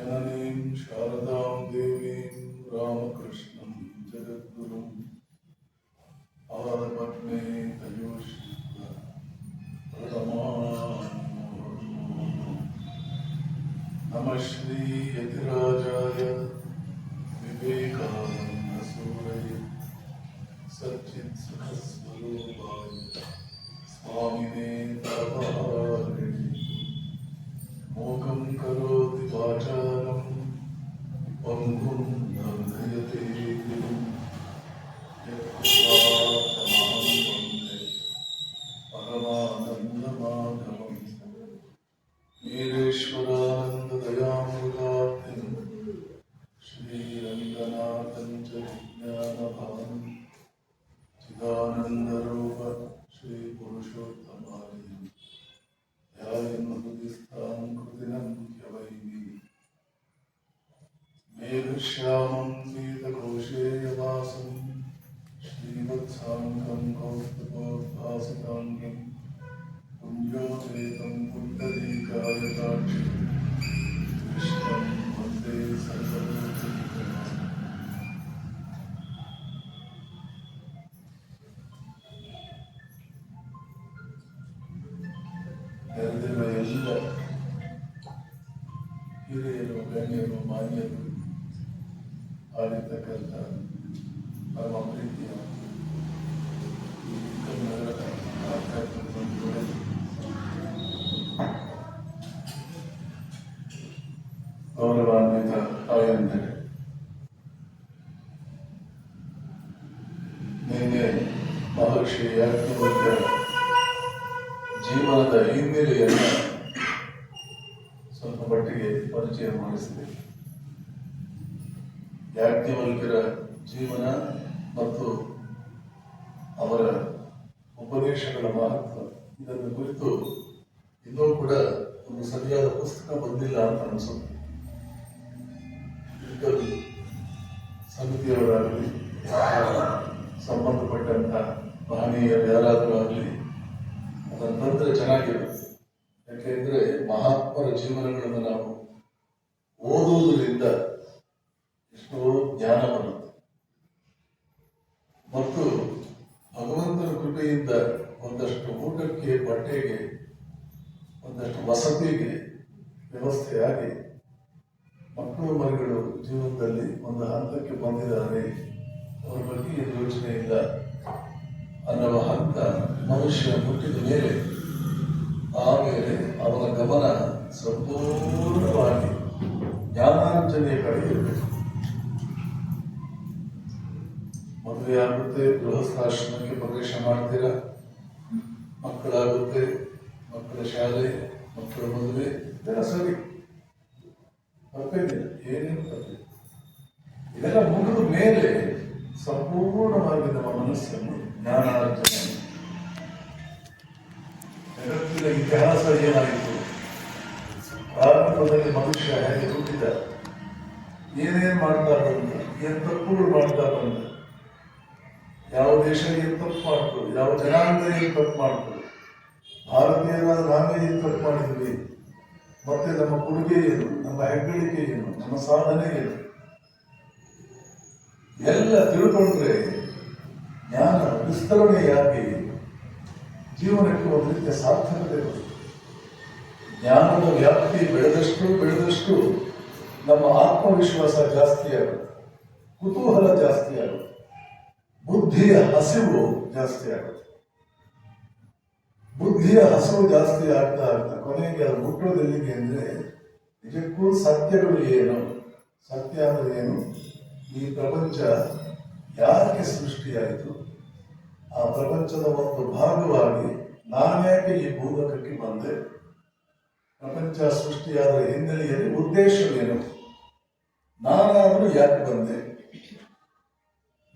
जननीं शारदां देवीं रामकृष्णं जगद्गुरुं पादपद्मे तयोश्रीः नमः श्री यतिराजाय विवेकानन्दसूरये सच्चित्सुखस्वरूपाय स्वामिने तपहारिणे मोकं करोति वाचालं पङ्गुं लङ्घयते गिरिं यत्कृपातमहं वन्दे परमानन्दमाधवम् नीलेश्वरानन्ददयामृताब्धिं श्रीरङ्गनाथं च विज्ञानभानं चिदानन्दरूप श्रीपुरुषोत्तमार्यं ध्यायन्हृदिस्थां कृतिनं ह्यवैमि मेघश्यामं पीतकौशेयवासं श्रीवत्साङ्गं कौस्तुभोद्भासिताङ्गं पुण्योपेतं पुण्डरीकायताक्षं कृष्णं वन्दे सर्वलोकैकनाथं। ನೆರೆದಿರುವ ಎಲ್ಲ ಹಿರಿಯರು ಗಣ್ಯರು ಮಾನ್ಯರು ಆಗಿರ್ತಕ್ಕಂಥ ಪರಮ ಪ್ರೀತಿಯ ಈ ಕನ್ನಡದ ಆಧ್ಯಾತ್ಮಿಕ ಬಂಧುಗಳೇ, ಗೌರವಾನ್ವಿತ ತಾಯಂದಿರೇ, ನಿನ್ನೆ ಮಹರ್ಷಿ ಯಾಜ್ಞವಲ್ಕ್ಯರ ಜೀವನದ ಹಿನ್ನೆಲೆಯನ್ನು ಸ್ವಲ್ಪ ಮಟ್ಟಿಗೆ ಪರಿಚಯ ಮಾಡಿಸಿದೆ. ಯಾಜ್ಞವಲ್ಕ್ಯರ ಜೀವನ ಮತ್ತು ಅವರ ಉಪದೇಶಗಳ ಮಹತ್ವ ಇದನ್ನು ಕುರಿತು ಇನ್ನೂ ಕೂಡ ಒಂದು ಸರಿಯಾದ ಪುಸ್ತಕ ಬಂದಿಲ್ಲ ಅಂತ ಅನಿಸುತ್ತೆ. ಸಮಿತಿಯವರಾಗಲಿ ಸಂಬಂಧಪಟ್ಟಂತ ಮಹನೀಯರು ಯಾರಾದರೂ ಆಗಲಿ ಅದನ್ನು ತಂದ್ರೆ ಚೆನ್ನಾಗಿರುತ್ತೆ. ಯಾಕೆಂದ್ರೆ ಮಹಾತ್ಮರ ಜೀವನಗಳನ್ನು ನಾವು ಓದುವುದರಿಂದ ಎಷ್ಟೋ ಜ್ಞಾನ ಬರುತ್ತೆ ಮತ್ತು ಭಗವಂತನ ಕೃಪೆಯಿಂದ ಒಂದಷ್ಟು ಊಟಕ್ಕೆ, ಬಟ್ಟೆಗೆ, ಒಂದಷ್ಟು ವಸತಿಗೆ ವ್ಯವಸ್ಥೆಯಾಗಿ ಮಕ್ಕಳು ಮರಿಗಳು ಜೀವನದಲ್ಲಿ ಒಂದು ಹಂತಕ್ಕೆ ಬಂದಿದ್ದಾರೆ, ಅವರ ಬಗ್ಗೆ ಯೋಚನೆ ಇಲ್ಲ ಅನ್ನುವ ಹಂತ ಮನುಷ್ಯ ಮುಟ್ಟಿದ ಮೇಲೆ ಆಮೇಲೆ ಅವನ ಗಮನ ಸಂಪೂರ್ಣವಾಗಿ ಜ್ಞಾನಾರ್ಜನೆಯ ಕಡೆ ಇರಬೇಕು. ಮದುವೆ ಆಗುತ್ತೆ, ಗೃಹಸ್ಥಾಶ್ರಮಕ್ಕೆ ಪ್ರವೇಶ ಮಾಡ್ತೀರ, ಮಕ್ಕಳಾಗುತ್ತೆ, ಮಕ್ಕಳ ಶಾಲೆ, ಮಕ್ಕಳ ಮದುವೆ, ಇದೆಲ್ಲ ಸರಿ, ತಪ್ಪೇನಿಲ್ಲ, ಏನೇನು ತಪ್ಪಿಲ್ಲ. ಇದೆಲ್ಲ ಮುಗಿದ ಮೇಲೆ ಸಂಪೂರ್ಣವಾಗಿ ನಮ್ಮ ಮನಸ್ಸನ್ನು ಜ್ಞಾನಾರ್ಜನೆ, ಜಗತ್ತಿನ ಇತಿಹಾಸ ಏನಾಯಿತು, ಪ್ರಾರಂಭದಲ್ಲಿ ಮನುಷ್ಯ ಹೇಗೆ ಹುಟ್ಟಿದ, ಏನೇನು ಮಾಡ್ತಾ ಬಂದ, ಏನ್ ತಪ್ಪುಗಳು ಮಾಡ್ತಾ ಬಂದ, ಯಾವ ದೇಶ ಏನು ತಪ್ಪು ಮಾಡ್ತು, ಯಾವ ಜನಾಂಗ ಏನು ತಪ್ಪು ಮಾಡ್ತು, ಭಾರತೀಯರಾದ ನಾವೇ ಏನು ತಪ್ಪು ಮಾಡಿದ್ವಿ, ಮತ್ತೆ ನಮ್ಮ ಕೊಡುಗೆ ಏನು, ನಮ್ಮ ಹೆಗ್ಗಳಿಕೆ ಏನು, ನಮ್ಮ ಸಾಧನೆ ಏನು, ಎಲ್ಲ ತಿಳ್ಕೊಂಡ್ರೆ ಜ್ಞಾನ ವಿಸ್ತರಣೆಯಾಗಿ ಜೀವನಕ್ಕೆ ಒಂದು ರೀತಿಯ ಸಾರ್ಥಕತೆ ಬರುತ್ತೆ. ಜ್ಞಾನದ ವ್ಯಾಪ್ತಿ ಬೆಳೆದಷ್ಟು ನಮ್ಮ ಆತ್ಮವಿಶ್ವಾಸ ಜಾಸ್ತಿ ಆಗುತ್ತೆ, ಕುತೂಹಲ ಜಾಸ್ತಿ ಆಗುತ್ತೆ, ಬುದ್ಧಿಯ ಹಸಿವು ಜಾಸ್ತಿ ಆಗುತ್ತೆ. ಬುದ್ಧಿಯ ಹಸಿವು ಜಾಸ್ತಿ ಆಗ್ತಾ ಕೊನೆಗೆ ಅದು ಮುಟ್ಟೋದೆಲ್ಲಿಗೆ ಅಂದ್ರೆ ನಿಜಕ್ಕೂ ಸತ್ಯಗಳು ಏನು, ಸತ್ಯ ಅಂದ್ರೆ ಏನು, ಈ ಪ್ರಪಂಚ ಯಾಕೆ ಸೃಷ್ಟಿಯಾಯಿತು, ಆ ಪ್ರಪಂಚದ ಒಂದು ಭಾಗವಾಗಿ ನಾನ್ಯಾಕೆ ಈ ಭೂಲೋಕಕ್ಕೆ ಬಂದೆ, ಪ್ರಪಂಚ ಸೃಷ್ಟಿಯಾದ ಹಿನ್ನೆಲೆಯಲ್ಲಿ ಉದ್ದೇಶವೇನು, ನಾನಾದರೂ ಯಾಕೆ ಬಂದೆ,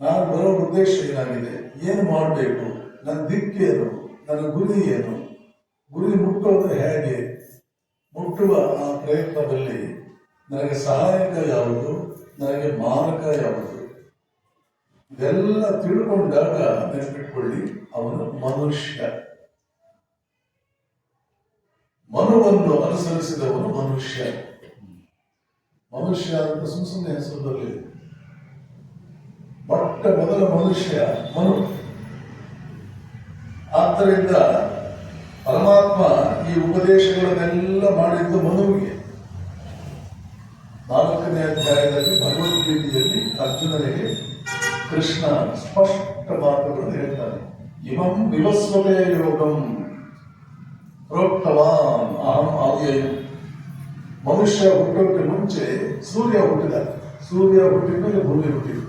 ನಾನು ಬರೋ ಉದ್ದೇಶ ಏನಾಗಿದೆ, ಏನು ಮಾಡಬೇಕು, ನನ್ನ ದಿಕ್ಕೇನು, ನನ್ನ ಗುರಿ ಏನು, ಗುರಿ ಮುಟ್ಟೋದು ಹೇಗೆ, ಮುಟ್ಟುವ ಆ ಪ್ರಯತ್ನದಲ್ಲಿ ನನಗೆ ಸಹಾಯಕ ಯಾವುದು, ನನಗೆ ಮಾರಕ ಯಾವುದು, ಇದೆಲ್ಲ ತಿಳ್ಕೊಂಡಾಗ ನೆನಪಿಟ್ಕೊಳ್ಳಿ, ಅವನು ಮನುಷ್ಯ. ಮನುವನ್ನು ಅನುಸರಿಸಿದವನು ಮನುಷ್ಯ. ಮನುಷ್ಯ ಅಂತ ಸುಮ್ಮನೆ ಹೆಸರು ಬರಲಿಲ್ಲ. ಮೊಟ್ಟ ಮೊದಲ ಮನುಷ್ಯ ಮನು. ಆದ್ದರಿಂದ ಪರಮಾತ್ಮ ಈ ಉಪದೇಶಗಳನ್ನೆಲ್ಲ ಮಾಡಿದ್ದು ಮನುವಿಗೆ. 4ನೇ ಅಧ್ಯಾಯದಲ್ಲಿ ಭಗವದ್ಗೀತೆಯಲ್ಲಿ ಅರ್ಜುನನಿಗೆ ಕೃಷ್ಣ ಸ್ಪಷ್ಟ ಮಾತುಗಳನ್ನು ಹೇಳ್ತಾನೆ. ಇಮಂ ವಿವಸ್ವತೆ ಯೋಗಂ ಪ್ರೋಕ್ತವಾನ್ ಅಹಂ ಅವ್ಯಯಂ. ಮನುಷ್ಯ ಹುಟ್ಟೋಕೆ ಮುಂಚೆ ಸೂರ್ಯ ಹುಟ್ಟಿದ. ಸೂರ್ಯ ಹುಟ್ಟಿದ ಮೇಲೆ ಭೂಮಿ ಹುಟ್ಟಿದ.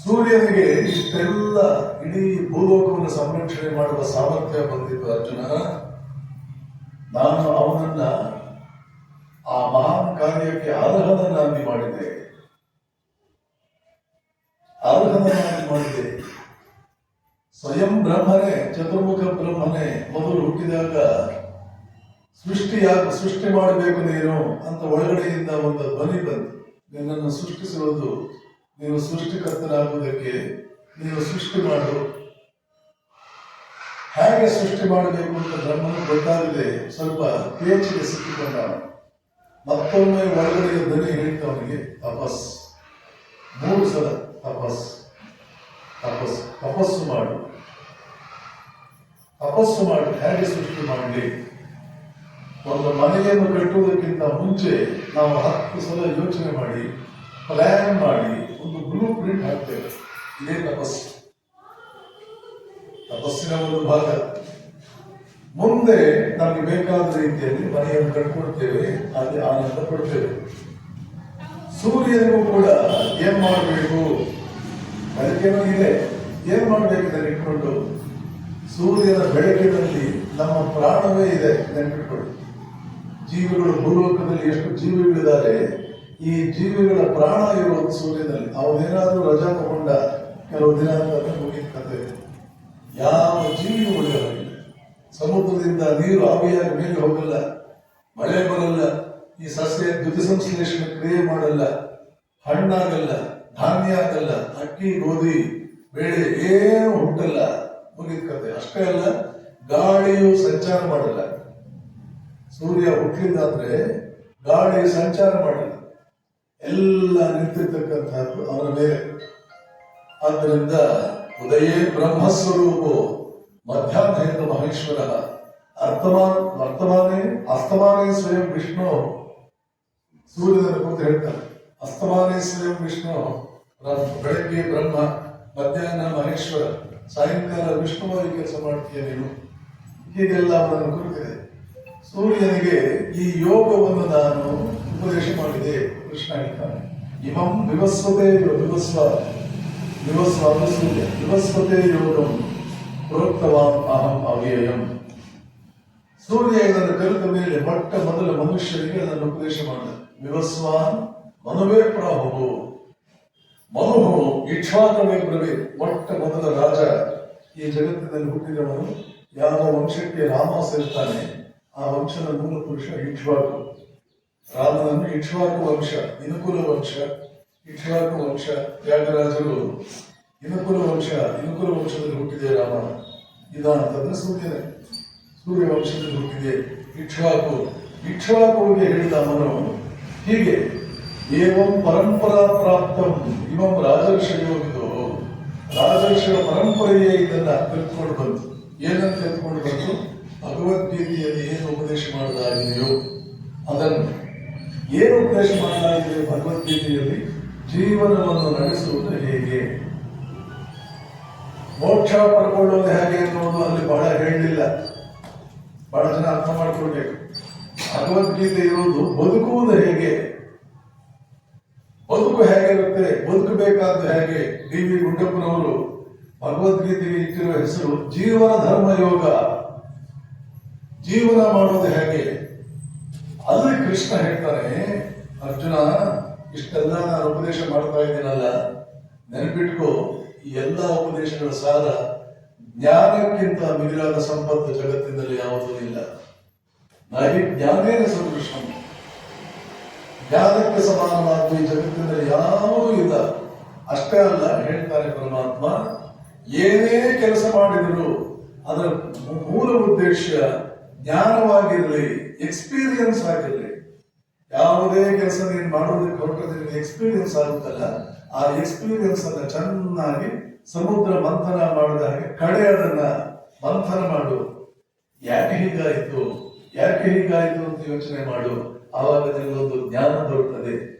ಸೂರ್ಯನಿಗೆ ಇಷ್ಟೆಲ್ಲ ಇಡೀ ಭೂಲೋಕವನ್ನು ಸಂರಕ್ಷಣೆ ಮಾಡುವ ಸಾಮರ್ಥ್ಯ ಬಂದಿತ್ತು ಅರ್ಜುನ. ನಾನು ಅವನನ್ನ ಆ ಮಹಾನ್ ಕಾರ್ಯಕ್ಕೆ ಅರ್ಹನನ್ನಾಗಿ ಮಾಡಿದೆ. ಸ್ವಯಂ ಬ್ರಹ್ಮನೇ, ಚತುರ್ಮುಖ ಬ್ರಹ್ಮನೇ ಮೊದಲು ಹುಟ್ಟಿದಾಗ ಸೃಷ್ಟಿ ಮಾಡಬೇಕು ನೀನು ಅಂತ ಒಳಗಡೆಯಿಂದ ಒಂದು ಧ್ವನಿ ಬಂತು. ನಿನ್ನನ್ನು ಸೃಷ್ಟಿಸುವುದು, ನೀನು ಸೃಷ್ಟಿಕರ್ತನಾಗುವುದಕ್ಕೆ ನೀನು ಸೃಷ್ಟಿ ಮಾಡು. ಹೇಗೆ ಸೃಷ್ಟಿ ಮಾಡಬೇಕು ಅಂತ ಬ್ರಹ್ಮನು ಗೊತ್ತಾಗದೆ ಸ್ವಲ್ಪ ಪೇಚಿಗೆ ಸಿಕ್ಕಿಕೊಂಡ. ಮತ್ತೊಮ್ಮೆ ಒಳಗಡೆಯ ಧ್ವನಿ ಹೇಳಿತು ಅವನಿಗೆ, ತಪಸ್. 3 ಸಲ ತಪಸ್ಸು ಮಾಡು. ಹೇಗೆ ಸೃಷ್ಟಿ ಮಾಡಲಿ? ಒಂದು ಮನೆಯನ್ನು ಕಟ್ಟುವುದಕ್ಕಿಂತ ಮುಂಚೆ ನಾವು 10 ಸಲ ಯೋಚನೆ ಮಾಡಿ, ಪ್ಲಾನ್ ಮಾಡಿ, ಒಂದು ಬ್ಲೂ ಪ್ರಿಂಟ್ ಹಾಕ್ತೇವೆ. ಇದೇ ತಪಸ್ಸಿನ ಒಂದು ಭಾಗ. ಮುಂದೆ ನಮಗೆ ಬೇಕಾದ ರೀತಿಯಲ್ಲಿ ಮನೆಯನ್ನು ಕಟ್ಕೊಡ್ತೇವೆ, ಅಲ್ಲಿ ಆನಂದ ಪಡ್ತೇವೆ. ಸೂರ್ಯನಿಗೂ ಕೂಡ ಏನ್ ಮಾಡಬೇಕು ಅದಕ್ಕೇನೋ ಇದೆ. ಏನ್ ಮಾಡ್ಬೇಕಿದೆ ಇಟ್ಕೊಂಡು? ಸೂರ್ಯನ ಬೆಳಕಿನಲ್ಲಿ ನಮ್ಮ ಪ್ರಾಣವೇ ಇದೆ ನೆನಪಿಟ್ಕೊಳ್ಳಿ. ಜೀವಿಗಳು ಭೂಲೋಕದಲ್ಲಿ ಎಷ್ಟು ಜೀವಿಗಳಿದ್ದಾರೆ, ಈ ಜೀವಿಗಳ ಪ್ರಾಣ ಇರೋದು ಸೂರ್ಯನಲ್ಲಿ. ಅವನೇನಾದ್ರೂ ರಜಾ ತಗೊಂಡ ಕೆಲವು ದಿನ ಮುಗಿದ ಕತೆ. ಯಾವ ಜೀವಿ ಉಳಿಯೋದಿಲ್ಲ. ಸಮುದ್ರದಿಂದ ನೀರು ಆವಿಯಾಗಿ ಮೇಲೆ ಹೋಗಲ್ಲ, ಮಳೆ ಬರಲ್ಲ, ಈ ಸಸ್ಯ ದ್ಯುತಿಸಂಶ್ಲೇಷಣೆ ಕ್ರಿಯೆ ಮಾಡಲ್ಲ, ಹಣ್ಣಾಗಲ್ಲ, ಧಾನ್ಯ ಆಗಲ್ಲ, ಅಕ್ಕಿ ಗೋಧಿ ಬೇಳೆ ಏನು ಹುಟ್ಟಲ್ಲ, ಮುಗಿದ ಕತೆ. ಅಷ್ಟೇ ಅಲ್ಲ, ಗಾಳಿಯು ಸಂಚಾರ ಮಾಡಲ್ಲ. ಸೂರ್ಯ ಹುಟ್ಟಲಿದ್ದಾದ್ರೆ ಗಾಳಿ ಸಂಚಾರ ಮಾಡಲ್ಲ, ಎಲ್ಲ ನಿಂತಿರ್ತಕ್ಕಂಥದ್ದು ಅವನ ಮೇಲೆ. ಆದ್ದರಿಂದ ಉದಯೇ ಬ್ರಹ್ಮಸ್ವರೂಪೋ ಮಧ್ಯಾಹ್ನೇತ ಮಹೇಶ್ವರ ಅಸ್ತಮಾನೇ ಸ್ವಯಂ ವಿಷ್ಣು. ಸೂರ್ಯನ ಕೂತು ಹೇಳ್ತಾರೆ, ಅಸ್ತಮಾನೇ ಸ್ವಯಂ ವಿಷ್ಣು. ಬೆಳಗ್ಗೆ ಬ್ರಹ್ಮ, ಮಧ್ಯಾಹ್ನ ಮಹೇಶ್ವರ, ಸಾಯಂಕಾಲ ವಿಷ್ಣುವಾಗಿ ಕೆಲಸ ಮಾಡ್ತೀಯ ನೀನು. ಹೀಗೆಲ್ಲ ಅವನನ್ನು ಕುರಿತಿದೆ. ಸೂರ್ಯನಿಗೆ ಈ ಯೋಗವನ್ನು ನಾನು ಉಪದೇಶ ಮಾಡಿದೆ. ಕೃಷ್ಣ ಹೇಳ್ತಾನೆ, ಇಮಂ ವಿವಸ್ವತೆ ವಿವಸ್ವತೆ ಯೋಗಂ ಪ್ರೋಕ್ತವಾನ್ ಅಹಂ ಅವ್ಯಯಂ. ಸೂರ್ಯ ಇದನ್ನು ಕಲಿತ ಮೇಲೆ ಮೊಟ್ಟ ಮೊದಲ ಮನುಷ್ಯರಿಗೆ ಅದನ್ನು ಉಪದೇಶ ಮಾಡಿದ. ವಿವಸ್ವಾನ್ ಮನುವೇ ಪ್ರಾಹುವು. ಮನು ಇಕ್ಷ್ವಾಕವೇ ಬ್ರವೇ. ಮೊಟ್ಟ ಮೊದಲ ರಾಜ ಈ ಜಗತ್ತಿನಲ್ಲಿ ಹುಟ್ಟಿದವನು. ಯಾವ ವಂಶಕ್ಕೆ ರಾಮ ಸೇರ್ತಾನೆ ಆ ವಂಶದ ಮೂಲ ಪುರುಷ ಇಕ್ಷ್ವಾಕು. ರಾಮನನ್ನು ಇಕ್ಷ್ವಾಕು ವಂಶ, ಇನುಕುಲ ವಂಶ, ಇಕ್ಷ್ವಾಕು ವಂಶ. ತ್ಯಾಗರಾಜರು ಇನುಕುಲ ವಂಶದಲ್ಲಿ ಹುಟ್ಟಿದೆ ರಾಮ. ಅಂತಂದ್ರೆ ಸೂರ್ಯ ವಂಶದಲ್ಲಿ ಹುಟ್ಟಿದೆ ಇಕ್ಷ್ವಾಕುವಿಗೆ ಹೇಳಿದ ಅವನು ಹೀಗೆ, ಏವಂ ಪರಂಪರಾ ಪ್ರಾಪ್ತಂ ಇವಂ ರಾಜರ್ಷಿಯೋಗಿದು. ರಾಜರ್ಷಿಯ ಪರಂಪರೆಯೇ ಇದನ್ನ ಕಲ್ತ್ಕೊಂಡು ಬಂತು. ಏನಂತ ಕಲ್ತ್ಕೊಂಡು ಬಂತು? ಭಗವದ್ಗೀತೆಯಲ್ಲಿ ಏನು ಉಪದೇಶ ಮಾಡಲಾಗಿದೆಯೋ ಅದನ್ನು. ಏನು ಉಪದೇಶ ಮಾಡಲಾಗಿದೆ ಭಗವದ್ಗೀತೆಯಲ್ಲಿ? ಜೀವನವನ್ನು ನಡೆಸುವುದು ಹೇಗೆ, ಮೋಕ್ಷ ಪಡ್ಕೊಳ್ಳೋದು ಹೇಗೆ ಅನ್ನೋದು ಅಲ್ಲಿ ಬಹಳ ಹೇಳಲಿಲ್ಲ. ಬಹಳ ಜನ ಅರ್ಥ ಮಾಡ್ಕೊಳ್ಬೇಕು. ಭಗವದ್ಗೀತೆ ಇರೋದು ಬದುಕುವುದು ಹೇಗೆ, ಬದುಕು ಹೇಗಿರುತ್ತೆ, ಬದುಕಬೇಕಾದ್ದು ಹೇಗೆ. ಡಿ.ವಿ. ಗುಂಡಪ್ಪನವರು ಭಗವದ್ಗೀತೆಗೆ ಇಟ್ಟಿರುವ ಹೆಸರು ಜೀವನ ಧರ್ಮ ಯೋಗ. ಜೀವನ ಮಾಡೋದು ಹೇಗೆ ಅಲ್ಲಿ ಕೃಷ್ಣ ಹೇಳ್ತಾನೆ, ಅರ್ಜುನ ಇಷ್ಟೆಲ್ಲ ನಾನು ಉಪದೇಶ ಮಾಡ್ತಾ ಇದ್ದೀನಲ್ಲ, ನೆನಪಿಟ್ಕೋ, ಈ ಎಲ್ಲ ಉಪದೇಶಗಳ ಸಾರ ಜ್ಞಾನಕ್ಕಿಂತ ಮಿಗಿಲಾದ ಸಂಪತ್ತು ಜಗತ್ತಿನಲ್ಲಿ ಯಾವುದೂ ಇಲ್ಲ. ನಾಯಿ ಜ್ಞಾನೇನ ಸದೃಶಂ. ಜ್ಞಾನಕ್ಕೆ ಸಮಾನವಾದ ಈ ಜಗತ್ತಿನಲ್ಲಿ ಯಾವುದೂ ಇಲ್ಲ. ಅಷ್ಟೇ ಅಲ್ಲ, ಹೇಳ್ತಾನೆ ಪರಮಾತ್ಮ, ಏನೇ ಕೆಲಸ ಮಾಡಿದರೂ ಅದರ ಮೂಲ ಉದ್ದೇಶ ಜ್ಞಾನವಾಗಿರಲಿ, ಎಕ್ಸ್ಪೀರಿಯನ್ಸ್ ಆಗಿರಲಿ. ಯಾವುದೇ ಕೆಲಸ ನೀನು ಮಾಡೋದಕ್ಕೆ ಹೊರಟು ನಿನಗೆ ಎಕ್ಸ್ಪೀರಿಯನ್ಸ್ ಆಗುತ್ತಲ್ಲ, ಆ ಎಕ್ಸ್ಪೀರಿಯನ್ಸ್ ಅನ್ನ ಚೆನ್ನಾಗಿ ಸಮುದ್ರ ಮಂಥನ ಮಾಡಿದ ಹಾಗೆ ಕಡೆ ಅದನ್ನ ಮಂಥನ ಮಾಡು. ಯಾಕೆ ಹೀಗಾಯಿತು ಅಂತ ಯೋಚನೆ ಮಾಡು. ಆವಾಗ ನಿನಗೊಂದು ಜ್ಞಾನ ದೊರೆಯುತ್ತದೆ.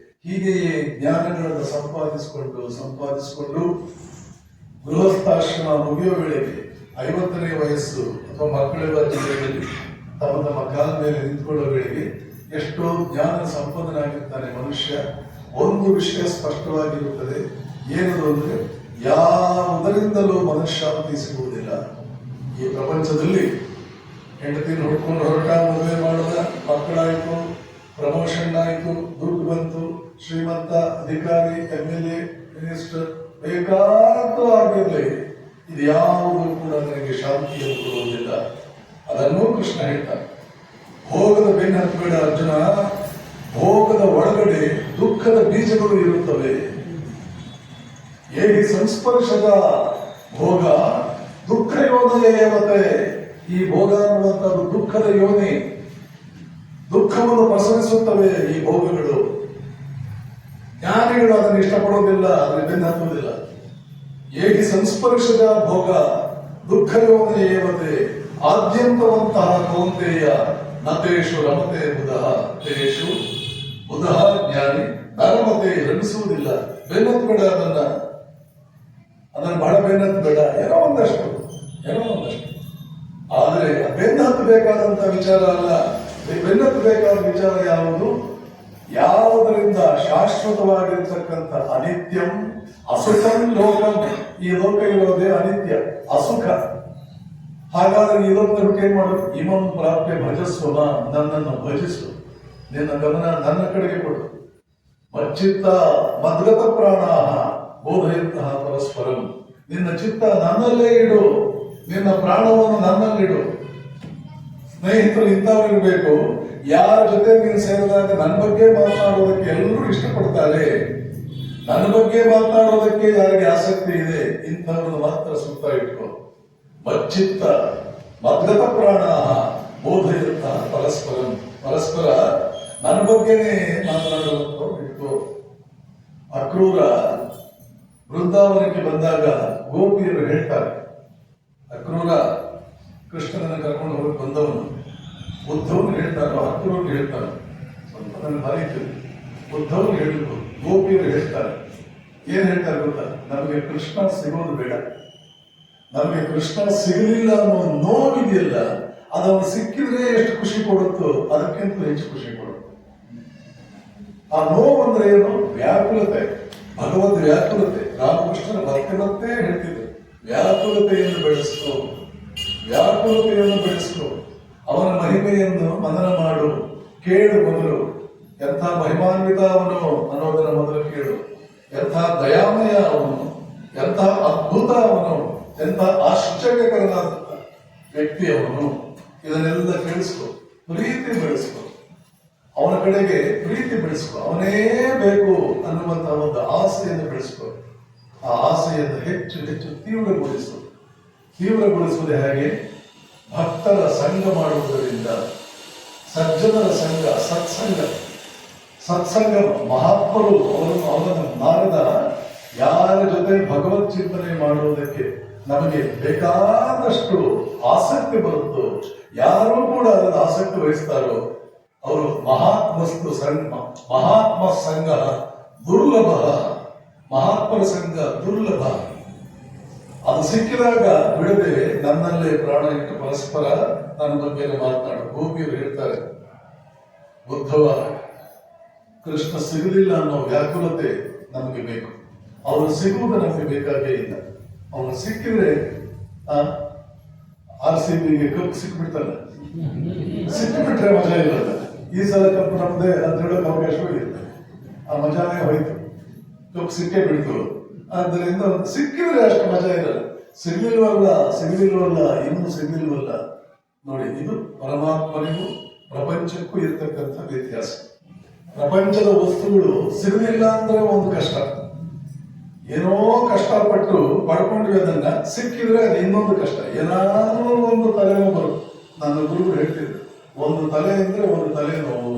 ಹೀಗೆಯೇ ಜ್ಞಾನಗಳನ್ನು ಸಂಪಾದಿಸಿಕೊಂಡು ಗೃಹಸ್ಥಾಶ್ರಮ ಮುಗಿಯೋ ವೇಳೆಗೆ 50ನೇ ವಯಸ್ಸು ಅಥವಾ ಮಕ್ಕಳೆಲ್ಲ ಜಿಲ್ಲೆಯಲ್ಲಿ ತಮ್ಮ ಕಾಲ ಮೇಲೆ ನಿಂತ್ಕೊಳ್ಳೋ ವೇಳೆಗೆ ಎಷ್ಟೋ ಜ್ಞಾನ ಸಂಪನ್ನನಾಗಿರ್ತಾನೆ ಮನುಷ್ಯ. ಒಂದು ವಿಷಯ ಸ್ಪಷ್ಟವಾಗಿರುತ್ತದೆ, ಏನದು ಅಂದ್ರೆ ಯಾವುದರಿಂದಲೂ ಮನಃಶಾಂತಿ ಸಿಗುವುದಿಲ್ಲ. ಈ ಪ್ರಪಂಚದಲ್ಲಿ ಹೆಂಡತಿನ ಹುಡ್ಕೊಂಡು ಹೊರಟ, ಮದುವೆ ಮಾಡದ, ಮಕ್ಕಳಾಯ್ತು, ಪ್ರಮೋಷನ್ ಆಯ್ತು, ದುಡ್ಡು ಬಂತು, ಶ್ರೀಮಂತ, ಅಧಿಕಾರಿ, MLA, ಮಿನಿಸ್ಟರ್, ಬೇಕಾದ್ದು ಆಗಿರಲಿ, ಇದು ಯಾವುದು ಕೂಡ ನನಗೆ ಶಾಂತಿಯನ್ನು ಕೊಡುವುದಿಲ್ಲ. ಅದನ್ನು ಕೃಷ್ಣ ಹೇಳ್ತಾನೆ. ಭೋಗದ ಬೆನ್ನು ಹತ್ತಬೇಡ ಅರ್ಜುನ, ಭೋಗದ ಒಳಗಡೆ ದುಃಖದ ಬೀಜಗಳು ಇರುತ್ತವೆ. ಹೇಗೆ ಸಂಸ್ಪರ್ಶದ ಭೋಗ ದುಃಖ ಯೋನೆಯೇವತೆ. ಈ ಭೋಗ ಅನ್ನುವಂಥದ್ದು ದುಃಖದ ಯೋನಿ, ದುಃಖವನ್ನು ಪ್ರಸರಿಸುತ್ತವೆ ಈ ಭೋಗಗಳು. ಜ್ಞಾನಿಗಳು ಅದನ್ನು ಇಷ್ಟಪಡೋದಿಲ್ಲ, ಅದನ್ನು ಬೆನ್ನು ಹತ್ತುವುದಿಲ್ಲ. ಹೇಗೆ ಸಂಸ್ಪರ್ಶದ ಭೋಗ ದುಃಖ ಯೋನೆಯೇವತೆ. ಆದ್ಯಂತವಂತಹ ಕೌಂತೆಯ ನತೇಶು ರಮತೆ ಬುಧಃ ತೇಷು ಬುಧಃ ಜ್ಞಾನಿ ನರಮತೆ ರಮಿಸುವುದಿಲ್ಲ. ಬೆನ್ನತ್ಬೇಡ, ಅದನ್ನು ಬಹಳ ಬೆನ್ನತ್ಬೇಡ, ಏನೋ ಒಂದಷ್ಟು. ಆದರೆ ಬೆನ್ನತ್ತಬೇಕಾದಂತ ವಿಚಾರ ಅಲ್ಲ. ಬೆನ್ನತ್ತಬೇಕಾದ ವಿಚಾರ ಯಾವುದು? ಯಾವುದರಿಂದ ಶಾಶ್ವತವಾಗಿರ್ತಕ್ಕಂಥ ಅನಿತ್ಯಂ ಅಸುಖಂ ಲೋಕಂ. ಈ ಲೋಕ ಇರೋದೇ ಅನಿತ್ಯ, ಅಸುಖ. ಹಾಗಾದ್ರೆ ಇದೊಂದು ಏನ್ ಮಾಡು? ಇಮಂ ಪ್ರಾಪ್ಯ ಭಜಸ್ವಮ, ನನ್ನನ್ನು ಭಜಿಸು, ನಿನ್ನ ಗಮನ ನನ್ನ ಕಡೆಗೆ ಕೊಡು. ಮಚ್ಚಿತ್ತ ಮದ್ಗತ ಪ್ರಾಣಾಹ ಬೋಧಯಂತಹ ಪರಸ್ಪರಂ. ನಿನ್ನ ಚಿತ್ತ ನನ್ನಲ್ಲೇ ಇಡು, ನಿನ್ನ ಪ್ರಾಣವನ್ನು ನನ್ನಲ್ಲಿಡು. ಸ್ನೇಹಿತರು ಇಂಥವರಿರ್ಬೇಕು, ಯಾರ ಜೊತೆ ನೀನು ಸೇರಿದಾಗ ನನ್ನ ಬಗ್ಗೆ ಮಾತನಾಡೋದಕ್ಕೆ ಎಲ್ಲರೂ ಇಷ್ಟಪಡ್ತಾರೆ. ನನ್ನ ಬಗ್ಗೆ ಮಾತನಾಡೋದಕ್ಕೆ ಯಾರಿಗೆ ಆಸಕ್ತಿ ಇದೆ, ಇಂಥವ್ರನ್ನು ಮಾತ್ರ ಸುತ್ತ ಇಟ್ಕೋ. ಮಚ್ಚಿತ್ತ ಮದ್ಗತ ಪ್ರಾಣ ಬೋಧಯಂತ ಪರಸ್ಪರ ನನ್ನ ಬಗ್ಗೆನೇ ಮಾತನಾಡುವಂತ ಇಟ್ಕೋ. ಅಕ್ರೂರ ಬೃಂದಾವನಕ್ಕೆ ಬಂದಾಗ ಗೋಪಿಯರು ಹೇಳ್ತಾರೆ, ಅಕ್ರೂರ ಕೃಷ್ಣನನ್ನು ಕರ್ಕೊಂಡು ಹೋಗಿ ಬಂದವನು. ಉದ್ಧವನು ಹೇಳ್ತಾರೋ ಅಕ್ರೂರ್ಗೆ ಹೇಳ್ತಾನೆ, ಸ್ವಲ್ಪ ನನ್ನ ಮರೀತು. ಉದ್ಧವನು ಹೇಳಿದ್ರು, ಗೋಪಿಯರು ಹೇಳ್ತಾರೆ. ಏನ್ ಹೇಳ್ತಾರೆ ಗೊತ್ತಾ? ನಮಗೆ ಕೃಷ್ಣ ಸಿಗೋದು ಬೇಡ, ನಮಗೆ ಕೃಷ್ಣ ಸಿಗಲಿಲ್ಲ ಅನ್ನೋ ನೋವಿದೆಯಲ್ಲ, ಅದನ್ನು ಸಿಕ್ಕಿದ್ರೆ ಎಷ್ಟು ಖುಷಿ ಕೊಡುತ್ತೋ ಅದಕ್ಕಿಂತ ಹೆಚ್ಚು ಖುಷಿ ಕೊಡುತ್ತೆ. ಆ ನೋವು ಅಂದ್ರೆ ಏನು? ವ್ಯಾಕುಲತೆ, ಭಗವದ್ ವ್ಯಾಕುಲತೆ. ರಾಮಕೃಷ್ಣನ ಮತ್ತೆ ಹೇಳ್ತಿದ್ರು, ವ್ಯಾಕುಲತೆಯನ್ನು ಬೆಳೆಸ್ಕೋ, ಅವನ ಮಹಿಮೆಯನ್ನು ಮನನ ಮಾಡು, ಕೇಳು ಮೊದಲು. ಎಂಥ ಮಹಿಮಾನ್ವಿತ ಅವನು ಅನ್ನೋದರ ಮೊದಲು ಕೇಳು. ಎಂಥ ದಯಾಮಯ ಅವನು, ಎಂಥ ಅದ್ಭುತ ಅವನು, ಎಂಥ ಆಶ್ಚರ್ಯಕರನಾದ ವ್ಯಕ್ತಿ ಅವನು. ಇದನ್ನೆಲ್ಲ ಕೇಳಿಸ್ಕೊ, ಪ್ರೀತಿ ಬೆಳೆಸ್ಕೊ, ಅವನ ಕಡೆಗೆ ಪ್ರೀತಿ ಬೆಳೆಸ್ಕೊ. ಅವನೇ ಬೇಕು ಅನ್ನುವಂತಹ ಒಂದು ಆಸೆಯನ್ನು ಬೆಳೆಸ್ಕೊ. ಆ ಆಸೆಯನ್ನು ಹೆಚ್ಚು ಹೆಚ್ಚು ತೀವ್ರಗೊಳಿಸುವುದೇ ಹಾಗೆ ಭಕ್ತರ ಸಂಘ ಮಾಡುವುದರಿಂದ. ಸಜ್ಜನರ ಸಂಘ, ಸತ್ಸಂಗ ಮಹಾತ್ಮರು ಅವರನ್ನು ನಾರದ ಯಾರ ಜೊತೆ ಭಗವತ್ ಚಿಂತನೆ ಮಾಡುವುದಕ್ಕೆ ನಮಗೆ ಬೇಕಾದಷ್ಟು ಆಸಕ್ತಿ ಬರುತ್ತೋ, ಯಾರು ಕೂಡ ಅದನ್ನು ಆಸಕ್ತಿ ವಹಿಸ್ತಾರೋ ಅವರು ಮಹಾತ್ಮ ಸಂಘ ದುರ್ಲಭ. ಮಹಾತ್ಮರ ಸಂಘ ದುರ್ಲಭ. ಅದು ಸಿಕ್ಕಿದಾಗ ಬಿಡದೆ ನನ್ನಲ್ಲೇ ಪ್ರಾಣ ಇಟ್ಟು ಪರಸ್ಪರ ನನ್ನ ಬಗ್ಗೆ ಮಾತನಾಡು. ಗೋಪಿಯರು ಹೇಳ್ತಾರೆ, ಉದ್ಧವ, ಕೃಷ್ಣ ಸಿಗಲಿಲ್ಲ ಅನ್ನೋ ವ್ಯಾಕುಲತೆ ನಮಗೆ ಬೇಕು. ಅವನು ಸಿಗುವುದು ನಮಗೆ ಬೇಕಾಗೇ ಇಲ್ಲ. ಅವನು ಸಿಕ್ಕಿದ್ರೆ RCBಗೆ ಕಪ್ ಸಿಕ್ಬಿಡ್ತಾನೆ. ಸಿಕ್ಕಿಬಿಟ್ರೆ ಮಜಾ ಇಲ್ಲಲ್ಲ. ಈ ಸಲ ಕಪ್ ನಮ್ಮದೇ ಅಂತ ಹೇಳೋಕೆ ಅವಕಾಶವೂ ಇಲ್ಲ. ಆ ಮಜಾನೇ ಹೋಯ್ತು, ಕಪ್ ಸಿಕ್ಕೇ ಬಿಡ್ತು. ಆದ್ದರಿಂದ ಸಿಕ್ಕಿದ್ರೆ ಅಷ್ಟು ಮಜಾ ಇರಲ್ಲ. ಸಿಗ್ಲಿಲ್ವಲ್ಲ, ಇನ್ನೂ ಸಿಗ್ಲಿಲ್ವಲ್ಲ. ನೋಡಿ, ಇದು ಪರಮಾತ್ಮನಿಗೂ ಪ್ರಪಂಚಕ್ಕೂ ಇರ್ತಕ್ಕಂಥ ವ್ಯತ್ಯಾಸ. ಪ್ರಪಂಚದ ವಸ್ತುಗಳು ಸಿಗಲಿಲ್ಲ ಅಂದ್ರೆ ಒಂದು ಕಷ್ಟ, ಏನೋ ಕಷ್ಟಪಟ್ಟು ಪಡ್ಕೊಂಡ್ವಿ. ಅದನ್ನ ಸಿಕ್ಕಿದ್ರೆ ಅದು ಇನ್ನೊಂದು ಕಷ್ಟ. ಏನಾದ್ರೂ ಒಂದು ತಲೆನೋವು ಬರುತ್ತೆ. ನನ್ನ ಗುರು ಹೇಳ್ತಿದ್ರು, ಒಂದು ತಲೆ ಅಂದ್ರೆ ಒಂದು ತಲೆನೋವು,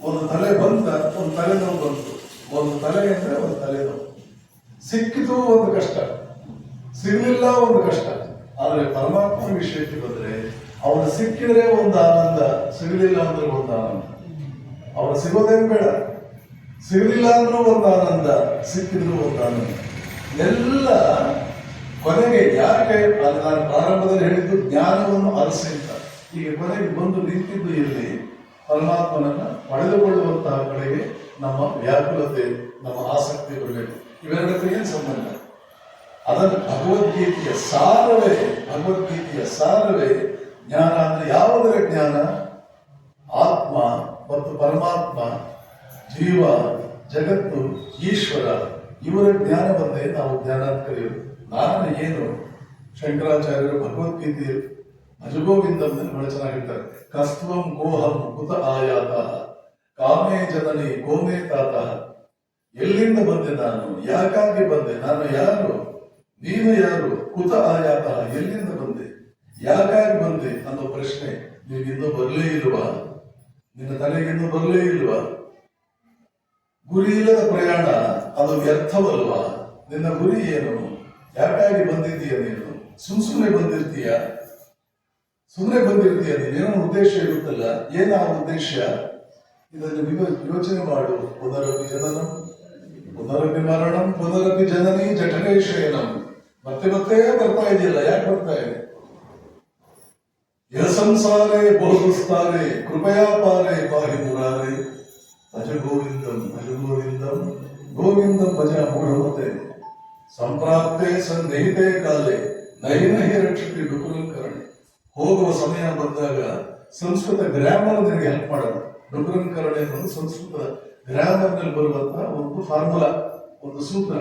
ಒಂದು ಸಿಗಲಿಲ್ಲ ಒಂದು ಕಷ್ಟ. ಆದ್ರೆ ಪರಮಾತ್ಮ ವಿಷಯಕ್ಕೆ ಬಂದ್ರೆ ಅವನು ಸಿಕ್ಕಿದ್ರೆ ಒಂದು ಆನಂದ, ಸಿಗಲಿಲ್ಲ ಅಂದ್ರೆ ಒಂದು ಆನಂದ. ಅವನು ಸಿಗೋದೇನು ಬೇಡ, ಸಿಗಲಿಲ್ಲ ಅಂದ್ರೂ ಒಂದು ಆನಂದ, ಸಿಕ್ಕಿದ್ರು ಒಂದು ಆನಂದ. ಎಲ್ಲ ಕೊನೆಗೆ ಯಾಕೆ ಅದು ನಾನು ಪ್ರಾರಂಭದಲ್ಲಿ ಹೇಳಿದ್ದು ಜ್ಞಾನವನ್ನು ಅರಸಿ ಅಂತ. ಈಗ ಕೊನೆಗೆ ಬಂದು ನಿಂತಿದ್ದು ಇಲ್ಲಿ ಪರಮಾತ್ಮನನ್ನ ಪಡೆದುಕೊಳ್ಳುವಂತಹ ಕಡೆಗೆ ನಮ್ಮ ವ್ಯಾಕುಲತೆ, ನಮ್ಮ ಆಸಕ್ತಿ ಬರಬೇಕು. ಇವೆರಡಕ್ಕೂ ಏನು ಸಂಬಂಧ? ಅದನ್ನು ಭಗವದ್ಗೀತೆಯ ಸಾರವೇ ಜ್ಞಾನ. ಅಂದ್ರೆ ಯಾವುದರ ಜ್ಞಾನ? ಆತ್ಮ ಮತ್ತು ಪರಮಾತ್ಮ, ಜೀವ, ಜಗತ್ತು, ಈಶ್ವರ, ಇವರ ಜ್ಞಾನವನ್ನೇ ನಾವು ಜ್ಞಾನ ಅಂತ ಕರೆಯೋದು. ನಾನು ಏನು ಶಂಕರಾಚಾರ್ಯರು ಭಗವದ್ಗೀತೆ ಭಜಗೋವಿಂದಂ ಬಹಳ ಚೆನ್ನಾಗಿರ್ತಾರೆ. ಕಸ್ತ್ವಂ ಕೋಹಂ ಕುತ ಆಯಾತ ಕಾಮೇ ಜನನಿ ಕೋಮೇ ತಾತ. ಎಲ್ಲಿಂದ ಬಂದೆ ನಾನು, ಯಾಕಾಗಿ ಬಂದೆ, ನಾನು ಯಾರು, ನೀನು ಯಾರು, ಕುತ ಆಯಾತ, ಎಲ್ಲಿಂದ ಬಂದೆ, ಯಾಕಾಗಿ ಬಂದೆ ಅನ್ನೋ ಪ್ರಶ್ನೆ ನೀವಿನ್ನೂ ಬರಲೇ ಇಲ್ವಾ? ನಿನ್ನ ತಲೆಗಿನ್ನೂ ಬರಲೇ ಇಲ್ವಾ? ಗುರಿ ಇಲ್ಲದ ಪ್ರಯಾಣ ಅದು ವ್ಯರ್ಥವಲ್ವಾ? ನಿನ್ನ ಗುರಿ ಏನು? ಯಾಕಾಗಿ ಬಂದಿದ್ದೀಯ ನೀನು? ಸುಮ್ಮನೆ ಬಂದಿರ್ತೀಯ ನೀನೇನೋ ಉದ್ದೇಶ ಇರುತ್ತಲ್ಲ. ಏನ ಆ ಉದ್ದೇಶ? ಇದನ್ನು ಯೋಚನೆ ಮಾಡು. ಪುನರಪಿ ಜನನಂ ಪುನರಪಿ ಮರಣಂ ಪುನರಪಿ ಜನನಿ ಜಠರೇ ಶಯನಂ. ಮತ್ತೆ ಬರ್ತಾ ಇದೆಯಲ್ಲ, ಯಾಕೆ ಬರ್ತಾ ಇದೆ? ಯ ಸಂಸಾರೇ ಬಹುದುಸ್ತಾರೆ ಕೃಪಯಾ ಪಾರೇ ಪಾಹಿ ಮುರಾರೇ. ಭಜ ಗೋವಿಂದಂ ಗೋವಿಂದಂ ಭಜ ಮೂಢಮತೆ. ಸಂಪ್ರಾಪ್ತೆ ಸನ್ನಿಹಿತೆ ಕಾಲೇ ನಹಿ ರಕ್ಷತೆ ಡುಕುರಂಕರಣೆ. ಹೋಗುವ ಸಮಯ ಬಂದಾಗ ಸಂಸ್ಕೃತ ಗ್ರಾಮರ್ ನಿನಗೆ ಹೆಲ್ಪ್ ಮಾಡೋದು. ಡುಕುರಂಕರಣೆ ಅನ್ನೋದು ಸಂಸ್ಕೃತ ಗ್ರಾಮರ್ ನಲ್ಲಿ ಬರುವಂತಹ ಒಂದು ಫಾರ್ಮುಲಾ, ಒಂದು ಸೂತ್ರ.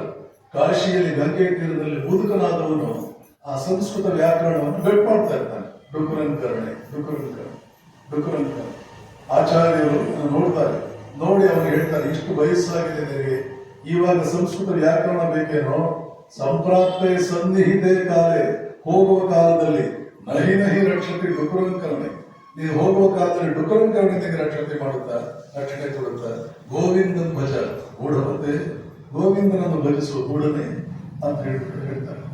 ಕಾಶಿಯಲ್ಲಿ ಗಂಗೆ ತೀರದಲ್ಲಿ ಮುದುಕನಾದವನು ಆ ಸಂಸ್ಕೃತ ವ್ಯಾಕರಣವನ್ನು ಬೆಟ್ ಮಾಡ್ತಾ ಇರ್ತಾನೆ. ಡುಕುರಂಕರಣೆ. ಆಚಾರ್ಯರು ನೋಡ್ತಾರೆ, ನೋಡಿ ಅವರು ಹೇಳ್ತಾರೆ, ಇಷ್ಟು ವಯಸ್ಸಾಗಿದೆ ನಿನಗೆ, ಇವಾಗ ಸಂಸ್ಕೃತ ವ್ಯಾಕರಣ ಬೇಕೇನೋ? ಸಂಪ್ರಾಪ್ತೆ ಸನ್ನಿಹಿತೆ ಕಾಲೇ, ಹೋಗುವ ಕಾಲದಲ್ಲಿ ನಹಿ ರಕ್ಷತೆ ಡುಕುರಂಕರಣೆ. ನೀವು ಹೋಗುವ ಕಾಲದಲ್ಲಿ ಡುಕುರಂಕರಣೆ ನಿಮಗೆ ರಕ್ಷಣೆ ಕೊಡುತ್ತಾ. ಗೋವಿಂದನ್ ಭಜ ಗೂಢಮತೆ, ಗೋವಿಂದನನ್ನು ಭಜಿಸುವ ಗೂಢನೆ ಅಂತ ಹೇಳ್ತಾರೆ.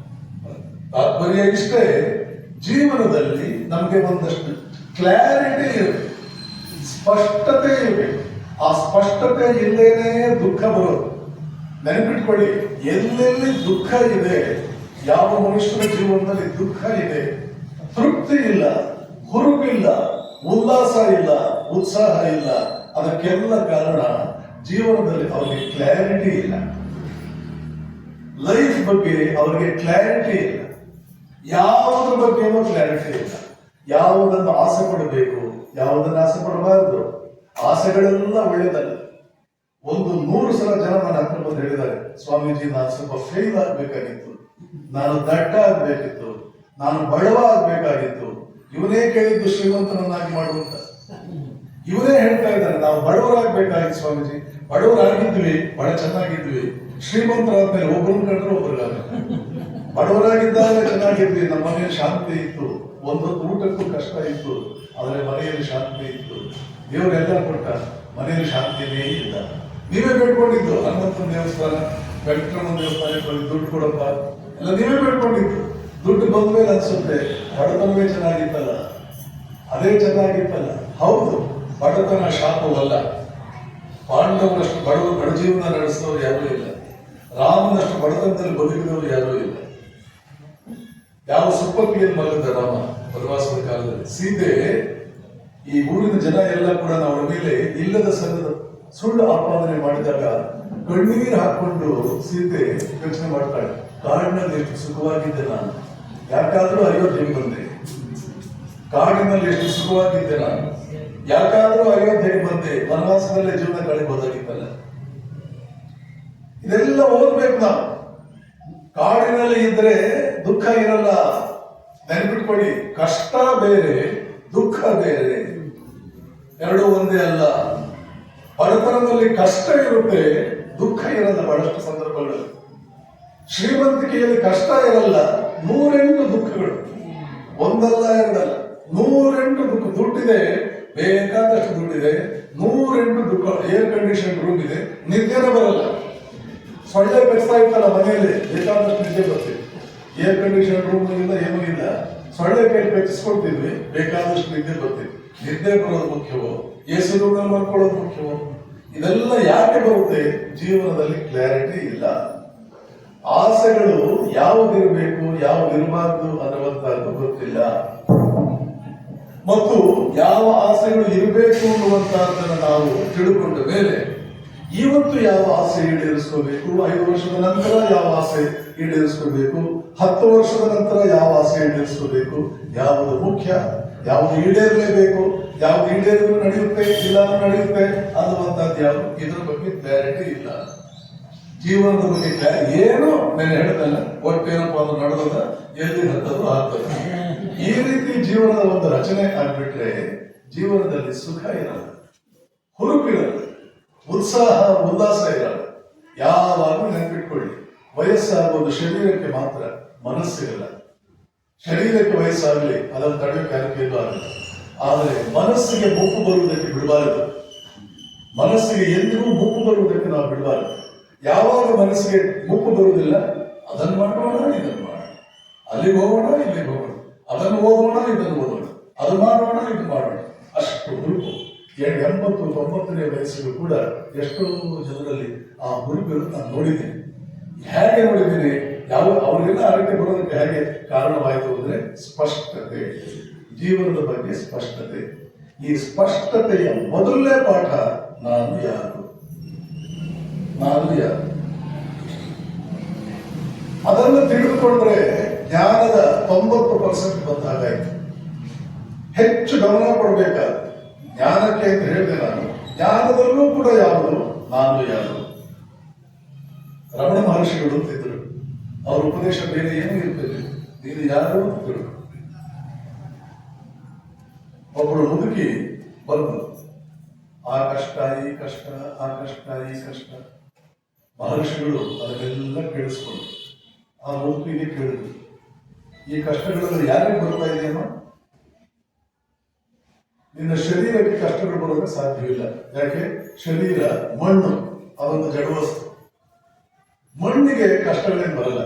ತಾತ್ಪರ್ಯ ಇಷ್ಟೇ, ಜೀವನದಲ್ಲಿ ನಮಗೆ ಒಂದಷ್ಟು ಕ್ಲಾರಿಟಿ ಇರಬೇಕು, ಸ್ಪಷ್ಟತೆ ಇರಬೇಕು. ಆ ಸ್ಪಷ್ಟತೆ ಇಲ್ಲೇನೆ ದುಃಖ ಬರೋದು. ನೆನಪಿಟ್ಕೊಳ್ಳಿ, ಎಲ್ಲೆಲ್ಲಿ ದುಃಖ ಇದೆ, ಯಾವ ಮನುಷ್ಯನ ಜೀವನದಲ್ಲಿ ದುಃಖ ಇದೆ, ತೃಪ್ತಿ ಇಲ್ಲ, ಹುರುಪಿಲ್ಲ, ಉಲ್ಲಾಸ ಇಲ್ಲ, ಉತ್ಸಾಹ ಇಲ್ಲ, ಅದಕ್ಕೆಲ್ಲ ಕಾರಣ ಜೀವನದಲ್ಲಿ ಅವರಿಗೆ ಕ್ಲಾರಿಟಿ ಇಲ್ಲ. ಲೈಫ್ ಬಗ್ಗೆ ಅವರಿಗೆ ಕ್ಲಾರಿಟಿ ಇಲ್ಲ, ಯಾವುದ್ರ ಬಗ್ಗೆನೂ ಕ್ಲಾರಿಟಿ ಇಲ್ಲ. ಯಾವುದನ್ನು ಆಸೆ ಪಡಬೇಕು, ಯಾವುದನ್ನು ಆಸೆ ಪಡಬಾರದು. ಆಸೆಗಳೆಲ್ಲ ಒಳ್ಳೆಯದಲ್ಲ. 100 ಸಲ ಜನ ನನ್ನ ಹತ್ರ ಬಂದು ಹೇಳಿದ್ದಾರೆ, ಸ್ವಾಮೀಜಿ ನಾನು ಸ್ವಲ್ಪ ಫೇಲ್ ಆಗ್ಬೇಕಾಗಿತ್ತು, ನಾನು ದಡ್ಡ ಆಗ್ಬೇಕಿತ್ತು, ನಾನು ಬಡವ ಆಗ್ಬೇಕಾಗಿತ್ತು. ಇವನೇ ಕೇಳಿದ್ದು ಶ್ರೀಮಂತನನ್ನಾಗಿ ಮಾಡುವಂತ. ಇವನೇ ಹೇಳ್ತಾ ಇದ್ದಾರೆ, ನಾವು ಬಡವರಾಗ್ಬೇಕಾಗಿತ್ತು ಸ್ವಾಮೀಜಿ, ಬಡವರಾಗಿದ್ವಿ, ಬಹಳ ಚೆನ್ನಾಗಿದ್ವಿ, ಶ್ರೀಮಂತರಾದ್ಮೇಲೆ ಒಬ್ಬರನ್ನ ಕಂಡ್ರೆ ಒಬ್ಬರಿಗಾಗ. ಬಡವರಾಗಿದ್ದಾಗ ಚೆನ್ನಾಗಿದ್ವಿ, ನಮ್ಮ ಮನೆಯಲ್ಲಿ ಶಾಂತಿ ಇತ್ತು, ಒಂದೊಂದು ಊಟಕ್ಕೂ ಕಷ್ಟ ಇತ್ತು, ಆದರೆ ಮನೆಯಲ್ಲಿ ಶಾಂತಿ ಇತ್ತು. ದೇವರೆಲ್ಲ ಕೊಟ್ಟ, ಮನೆಯಲ್ಲಿ ಶಾಂತಿನೇ ಇಲ್ಲ. ನೀವೇ ಬೇಡ್ಕೊಂಡಿದ್ದು ಹನುಮಂತನ ದೇವಸ್ಥಾನ, ವೆಂಕಟರಮಣ ದೇವಸ್ಥಾನಕ್ಕೆ ದುಡ್ಡು ಕೊಡಪ್ಪ, ಎಲ್ಲ ನೀವೇ ಬೇಡ್ಕೊಂಡಿದ್ದು. ದುಡ್ಡು ಬಂದ್ಮೇಲೆ ಅನ್ಸುತ್ತೆ ಬಡತನವೇ ಚೆನ್ನಾಗಿತ್ತಲ್ಲ, ಅದೇ ಚೆನ್ನಾಗಿತ್ತಲ್ಲ. ಹೌದು, ಬಡತನ ಶಾಪವಲ್ಲ. ಪಾಂಡವರಷ್ಟು ಬಡ ಜೀವನ ನಡೆಸಿದವರು ಯಾರೂ ಇಲ್ಲ. ರಾಮನಷ್ಟು ಬಡತನದಲ್ಲಿ ಬದುಕಿದವರು ಯಾರೂ ಇಲ್ಲ. ಯಾವ ಸುಪ್ಪತ್ತಿಗೆಯಲ್ಲಿ ಮಲಗಿದ ರಾಮ ವನವಾಸದ ಕಾಲದಲ್ಲಿ. ಸೀತೆ, ಈ ಊರಿನ ಜನ ಎಲ್ಲ ಕೂಡ ಅವರ ಮೇಲೆ ಇಲ್ಲದ ಸುಳ್ಳು ಆಪಾದನೆ ಮಾಡಿದಾಗ ಕಣ್ಣೀರು ಹಾಕೊಂಡು ಸೀತೆ ಯೋಚನೆ ಮಾಡ್ತಾಳೆ, ಕಾಡಿನಲ್ಲಿ ಎಷ್ಟು ಸುಖವಾಗಿದ್ದೆ ನಾನು, ಯಾಕಾದ್ರೂ ಅಯೋಧ್ಯೆಗೆ ಬಂದೆ. ಕಾಡಿನಲ್ಲಿ ಎಷ್ಟು ಸುಖವಾಗಿದ್ದೆ ನಾನು, ಯಾಕಾದ್ರೂ ಅಯೋಧ್ಯೆಗೆ ಬಂದೆ. ವನವಾಸದಲ್ಲೇ ಜೀವನ ಕಳೆಬಹುದಾಗಿತ್ತಲ್ಲ. ಇದೆಲ್ಲ ಓದ್ಬೇಕು ನಾವು. ಕಾಡಿನಲ್ಲಿ ಇದ್ರೆ ದುಃಖ ಇರಲ್ಲ. ನೆನ್ಪಿಟ್ಕೊಳ್ಳಿ, ಕಷ್ಟ ಬೇರೆ, ದುಃಖ ಬೇರೆ, ಎರಡೂ ಒಂದೇ ಅಲ್ಲ. ಬಡತನದಲ್ಲಿ ಕಷ್ಟ ಇರುತ್ತೆ, ದುಃಖ ಇರಲ್ಲ. ಬಹಳಷ್ಟು ಸಂದರ್ಭಗಳಲ್ಲಿ ಶ್ರೀಮಂತಿಕೆಯಲ್ಲಿ ಕಷ್ಟ ಇರಲ್ಲ, 108 ದುಃಖಗಳು, ಒಂದಲ್ಲ ಎರಡಲ್ಲ, 108 ದುಃಖ. ದುಡ್ಡಿದೆ, ಬೇಕಾದಷ್ಟು ದುಡ್ಡಿದೆ, 108 ದುಃಖ. ಏರ್ ಕಂಡೀಷನ್ ರೂಮ್ ಇದೆ, ನಿದ್ದೆನೇ ಬರಲ್ಲ. ಸೊಳ್ಳೆ ಬೆಳೆಸ್ತಾ ಇತ್ತಲ್ಲ ಮನೆಯಲ್ಲಿ, ಬೇಕಾದಷ್ಟು ನಿದ್ದೆ ಬರ್ತೀವಿ. ಏರ್ ಕಂಡೀಷನ್ ರೂಮ್ ಇಲ್ಲ, ಏನೂ ಇಲ್ಲ. ಸೊಳ್ಳೆ ಕೈ ಬೆಚ್ಚಿಸ್ಕೊಳ್ತಿದ್ವಿ, ಬೇಕಾದಷ್ಟು ನಿದ್ದೆ ಬರ್ತಿದ್ವಿ. ನಿದ್ದೆ ಬರೋದು ಮುಖ್ಯವೋ, ಎಸಿ ರೂಮ್ನಲ್ಲಿ ಮಾಡ್ಕೊಳ್ಳೋದು ಮುಖ್ಯವೋ? ಇದೆಲ್ಲ ಯಾಕೆ ಬರುತ್ತೆ? ಜೀವನದಲ್ಲಿ ಕ್ಲಾರಿಟಿ ಇಲ್ಲ. ಆಸೆಗಳು ಯಾವುದಿರಬೇಕು, ಯಾವುದಿರಬಾರ್ದು ಅನ್ನುವಂತಹದ್ದು ಗೊತ್ತಿಲ್ಲ. ಮತ್ತು ಯಾವ ಆಸೆಗಳು ಇರಬೇಕು ಅನ್ನುವಂತಹದ್ದನ್ನು ನಾವು ತಿಳ್ಕೊಂಡ ಮೇಲೆ ಇವತ್ತು ಯಾವ ಆಸೆ ಈಡೇರಿಸ್ಕೋಬೇಕು, 5 ವರ್ಷದ ನಂತರ ಯಾವ ಆಸೆ ಈಡೇರಿಸ್ಕೋಬೇಕು, 10 ವರ್ಷದ ನಂತರ ಯಾವ ಆಸೆ ಈಡೇರಿಸ್ಕೋಬೇಕು, ಯಾವುದು ಮುಖ್ಯ, ಯಾವುದು ಈಡೇರಲೇಬೇಕು, ಯಾವುದು ಈಡೇರಿದ್ರು ನಡೆಯುತ್ತೆ, ಇಲ್ಲ ನಡೆಯುತ್ತೆ ಅನ್ನುವಂಥದ್ದು ಯಾವುದು, ಇದರ ಬಗ್ಗೆ ಕ್ಲಾರಿಟಿ ಇಲ್ಲ. ಜೀವನದ ಬಗ್ಗೆ ಏನು ನಾನು ಹೇಳ್ತಲ್ಲ, ಒಟ್ಟೇನಪ್ಪ ಅದು ನಡೆದ ಎಲ್ಲಿ ಹತ್ತದು ಆಗ್ತದೆ. ಈ ರೀತಿ ಜೀವನದ ಒಂದು ರಚನೆ ಆಗ್ಬಿಟ್ರೆ ಜೀವನದಲ್ಲಿ ಸುಖ ಇರಲ್ಲ, ಹುರುಪಿರಲ್ಲ, ಉತ್ಸಾಹ ಉಲ್ಲಾಸ ಇರಲ್ಲ. ಯಾವಾಗಲೂ ನೆನಪಿಟ್ಕೊಳ್ಳಿ, ವಯಸ್ಸಾಗುವುದು ಶರೀರಕ್ಕೆ ಮಾತ್ರ, ಮನಸ್ಸಿರಲ್ಲ. ಶರೀರಕ್ಕೆ ವಯಸ್ಸಾಗಲಿ, ಅದನ್ನು ತಡೆಯೋಕೆ ಯಾರು ಕೇಳಬಾರದು. ಆದರೆ ಮನಸ್ಸಿಗೆ ಮುಪ್ಪು ಬರುವುದಕ್ಕೆ ಬಿಡಬಾರದು. ಮನಸ್ಸಿಗೆ ಎಂದಿಗೂ ಮುಪ್ಪು ಬರುವುದಕ್ಕೆ ನಾವು ಬಿಡಬಾರದು. ಯಾವಾಗ ಮನಸ್ಸಿಗೆ ಮುಪ್ಪು ಬರುವುದಿಲ್ಲ, ಅದನ್ನು ಮಾಡೋಣ, ಇದನ್ನು ಮಾಡೋಣ, ಅಲ್ಲಿಗೆ ಹೋಗೋಣ, ಇಲ್ಲಿಗೆ ಹೋಗೋಣ, ಅದನ್ನು ಓದೋಣ, ಇದನ್ನು ಓದೋಣ, ಅದು ಮಾಡೋಣ, ಇದು ಮಾಡೋಣ, ಅಷ್ಟು ಹುರುಪು. 80-90ನೇ ವಯಸ್ಸಿಗೂ ಕೂಡ ಎಷ್ಟೋ ಜನರಲ್ಲಿ ಆ ಹುರುಪು ನಾನು ನೋಡಿದ್ದೀನಿ. ಹೇಗೆ ನೋಡಿದ್ದೀನಿ? ಅವ್ರಿಗೆಲ್ಲ ಅರಕೆ ಬರೋದಕ್ಕೆ ಹೇಗೆ ಕಾರಣವಾಯಿತು ಅಂದ್ರೆ ಸ್ಪಷ್ಟತೆ, ಜೀವನದ ಬಗ್ಗೆ ಸ್ಪಷ್ಟತೆ. ಈ ಸ್ಪಷ್ಟತೆಯ ಮೊದಲನೇ ಪಾಠ ನಾನು ಯಾರು. ಅದನ್ನು ತಿಳಿದುಕೊಂಡ್ರೆ ಜ್ಞಾನದ 90% ಬಂದಾಗಾಯ್ತು. ಹೆಚ್ಚು ಗಮನ ಕೊಡಬೇಕಾದ ಜ್ಞಾನಕ್ಕೆ ಅಂತ ಹೇಳಿದೆ ನಾನು. ಜ್ಞಾನದಲ್ಲೂ ಕೂಡ ಯಾವುದು, ನಾನು ಯಾರು. ರಮಣ ಮಹರ್ಷಿಗಳು ಅಂತಿದ್ರು, ಅವ್ರ ಉಪದೇಶ ಬೇರೆ ಏನೂ ಇರ್ತದೆ, ನೀನು ಯಾರು ಅಂತ ತಿಳ್ಕೊ. ಒಬ್ಬಳು ಮುದುಕಿ ಬಂದು, ಆ ಕಷ್ಟ, ಈ ಕಷ್ಟ, ಆ ಕಷ್ಟ, ಈ ಕಷ್ಟ. ಮಹರ್ಷಿಗಳು ಅದನ್ನೆಲ್ಲ ಕೇಳಿಸ್ಕೊಂಡು ಆ ಮುದುಕಿಗೆ ಕೇಳಿದ್ರು, ಈ ಕಷ್ಟಗಳಲ್ಲಿ ಯಾರಿಗೆ ಬರ್ತಾ ಇದೆಯಮ್ಮ? ನಿನ್ನ ಶರೀರಕ್ಕೆ ಕಷ್ಟಗಳು ಬರೋದಕ್ಕೆ ಸಾಧ್ಯವಿಲ್ಲ. ಯಾಕೆ? ಶರೀರ ಮಣ್ಣು, ಅದೊಂದು ಜಡವಸ್ತು. ಮಣ್ಣಿಗೆ ಕಷ್ಟಗಳೇನು ಬರಲ್ಲ.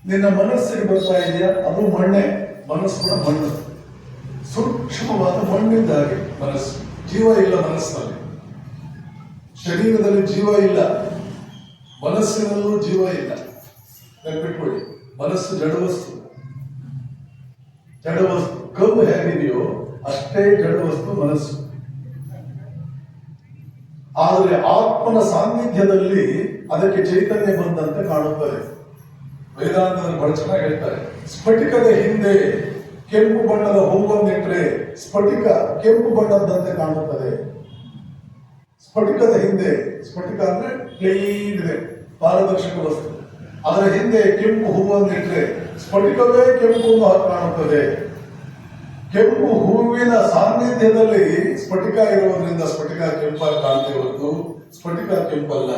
ನಿನ್ನ ಮನಸ್ಸಿಗೆ ಬರ್ತಾ ಇದೆಯಾ? ಅದು ಮಣ್ಣೆ, ಮನಸ್ಸು ಕೂಡ ಮಣ್ಣು, ಸೂಕ್ಷ್ಮವಾದ ಮಣ್ಣಿಂದ ಹಾಗೆ ಮನಸ್ಸು. ಜೀವ ಇಲ್ಲ ಮನಸ್ಸಿನಲ್ಲಿ, ಶರೀರದಲ್ಲಿ ಜೀವ ಇಲ್ಲ, ಮನಸ್ಸಿನಲ್ಲೂ ಜೀವ ಇಲ್ಲ. ನೆನಪಿಟ್ಕೊಳ್ಳಿ, ಮನಸ್ಸು ಜಡವಸ್ತು. ಜಡವಸ್ತು ಕಲ್ಲು ಹೇಗಿದೆಯೋ ಅಷ್ಟೇ ಜಡವಸ್ತು ಮನಸ್ಸು. ಆದರೆ ಆತ್ಮನ ಸಾನ್ನಿಧ್ಯದಲ್ಲಿ ಅದಕ್ಕೆ ಚೈತನ್ಯ ಬಂದಂತೆ ಕಾಣುತ್ತದೆ. ವೇದಾಂತದಲ್ಲಿ ಬಹಳ ಚೆನ್ನಾಗಿ ಹೇಳ್ತಾರೆ, ಸ್ಫಟಿಕದ ಹಿಂದೆ ಕೆಂಪು ಬಣ್ಣದ ಹೂವನ್ನಿಟ್ಟರೆ ಸ್ಫಟಿಕ ಕೆಂಪು ಬಣ್ಣದಂತೆ ಕಾಣುತ್ತದೆ. ಸ್ಫಟಿಕದ ಹಿಂದೆ, ಸ್ಫಟಿಕ ಅಂದ್ರೆ ಕ್ಲೀನ್ ಇದೆ, ಪಾರದರ್ಶಕ ವಸ್ತು. ಅದರ ಹಿಂದೆ ಕೆಂಪು ಹೂವನ್ನಿಟ್ಟರೆ ಸ್ಫಟಿಕವೇ ಕೆಂಪು ಕಾಣುತ್ತದೆ. ಕೆಂಪು ಹೂವಿನ ಸಾನ್ನಿಧ್ಯದಲ್ಲಿ ಸ್ಫಟಿಕ ಇರುವುದರಿಂದ ಸ್ಫಟಿಕ ಕೆಂಪಾಗಿ ಕಾಣುತ್ತೆ ಹೊರತು ಸ್ಫಟಿಕ ಕೆಂಪಲ್ಲ.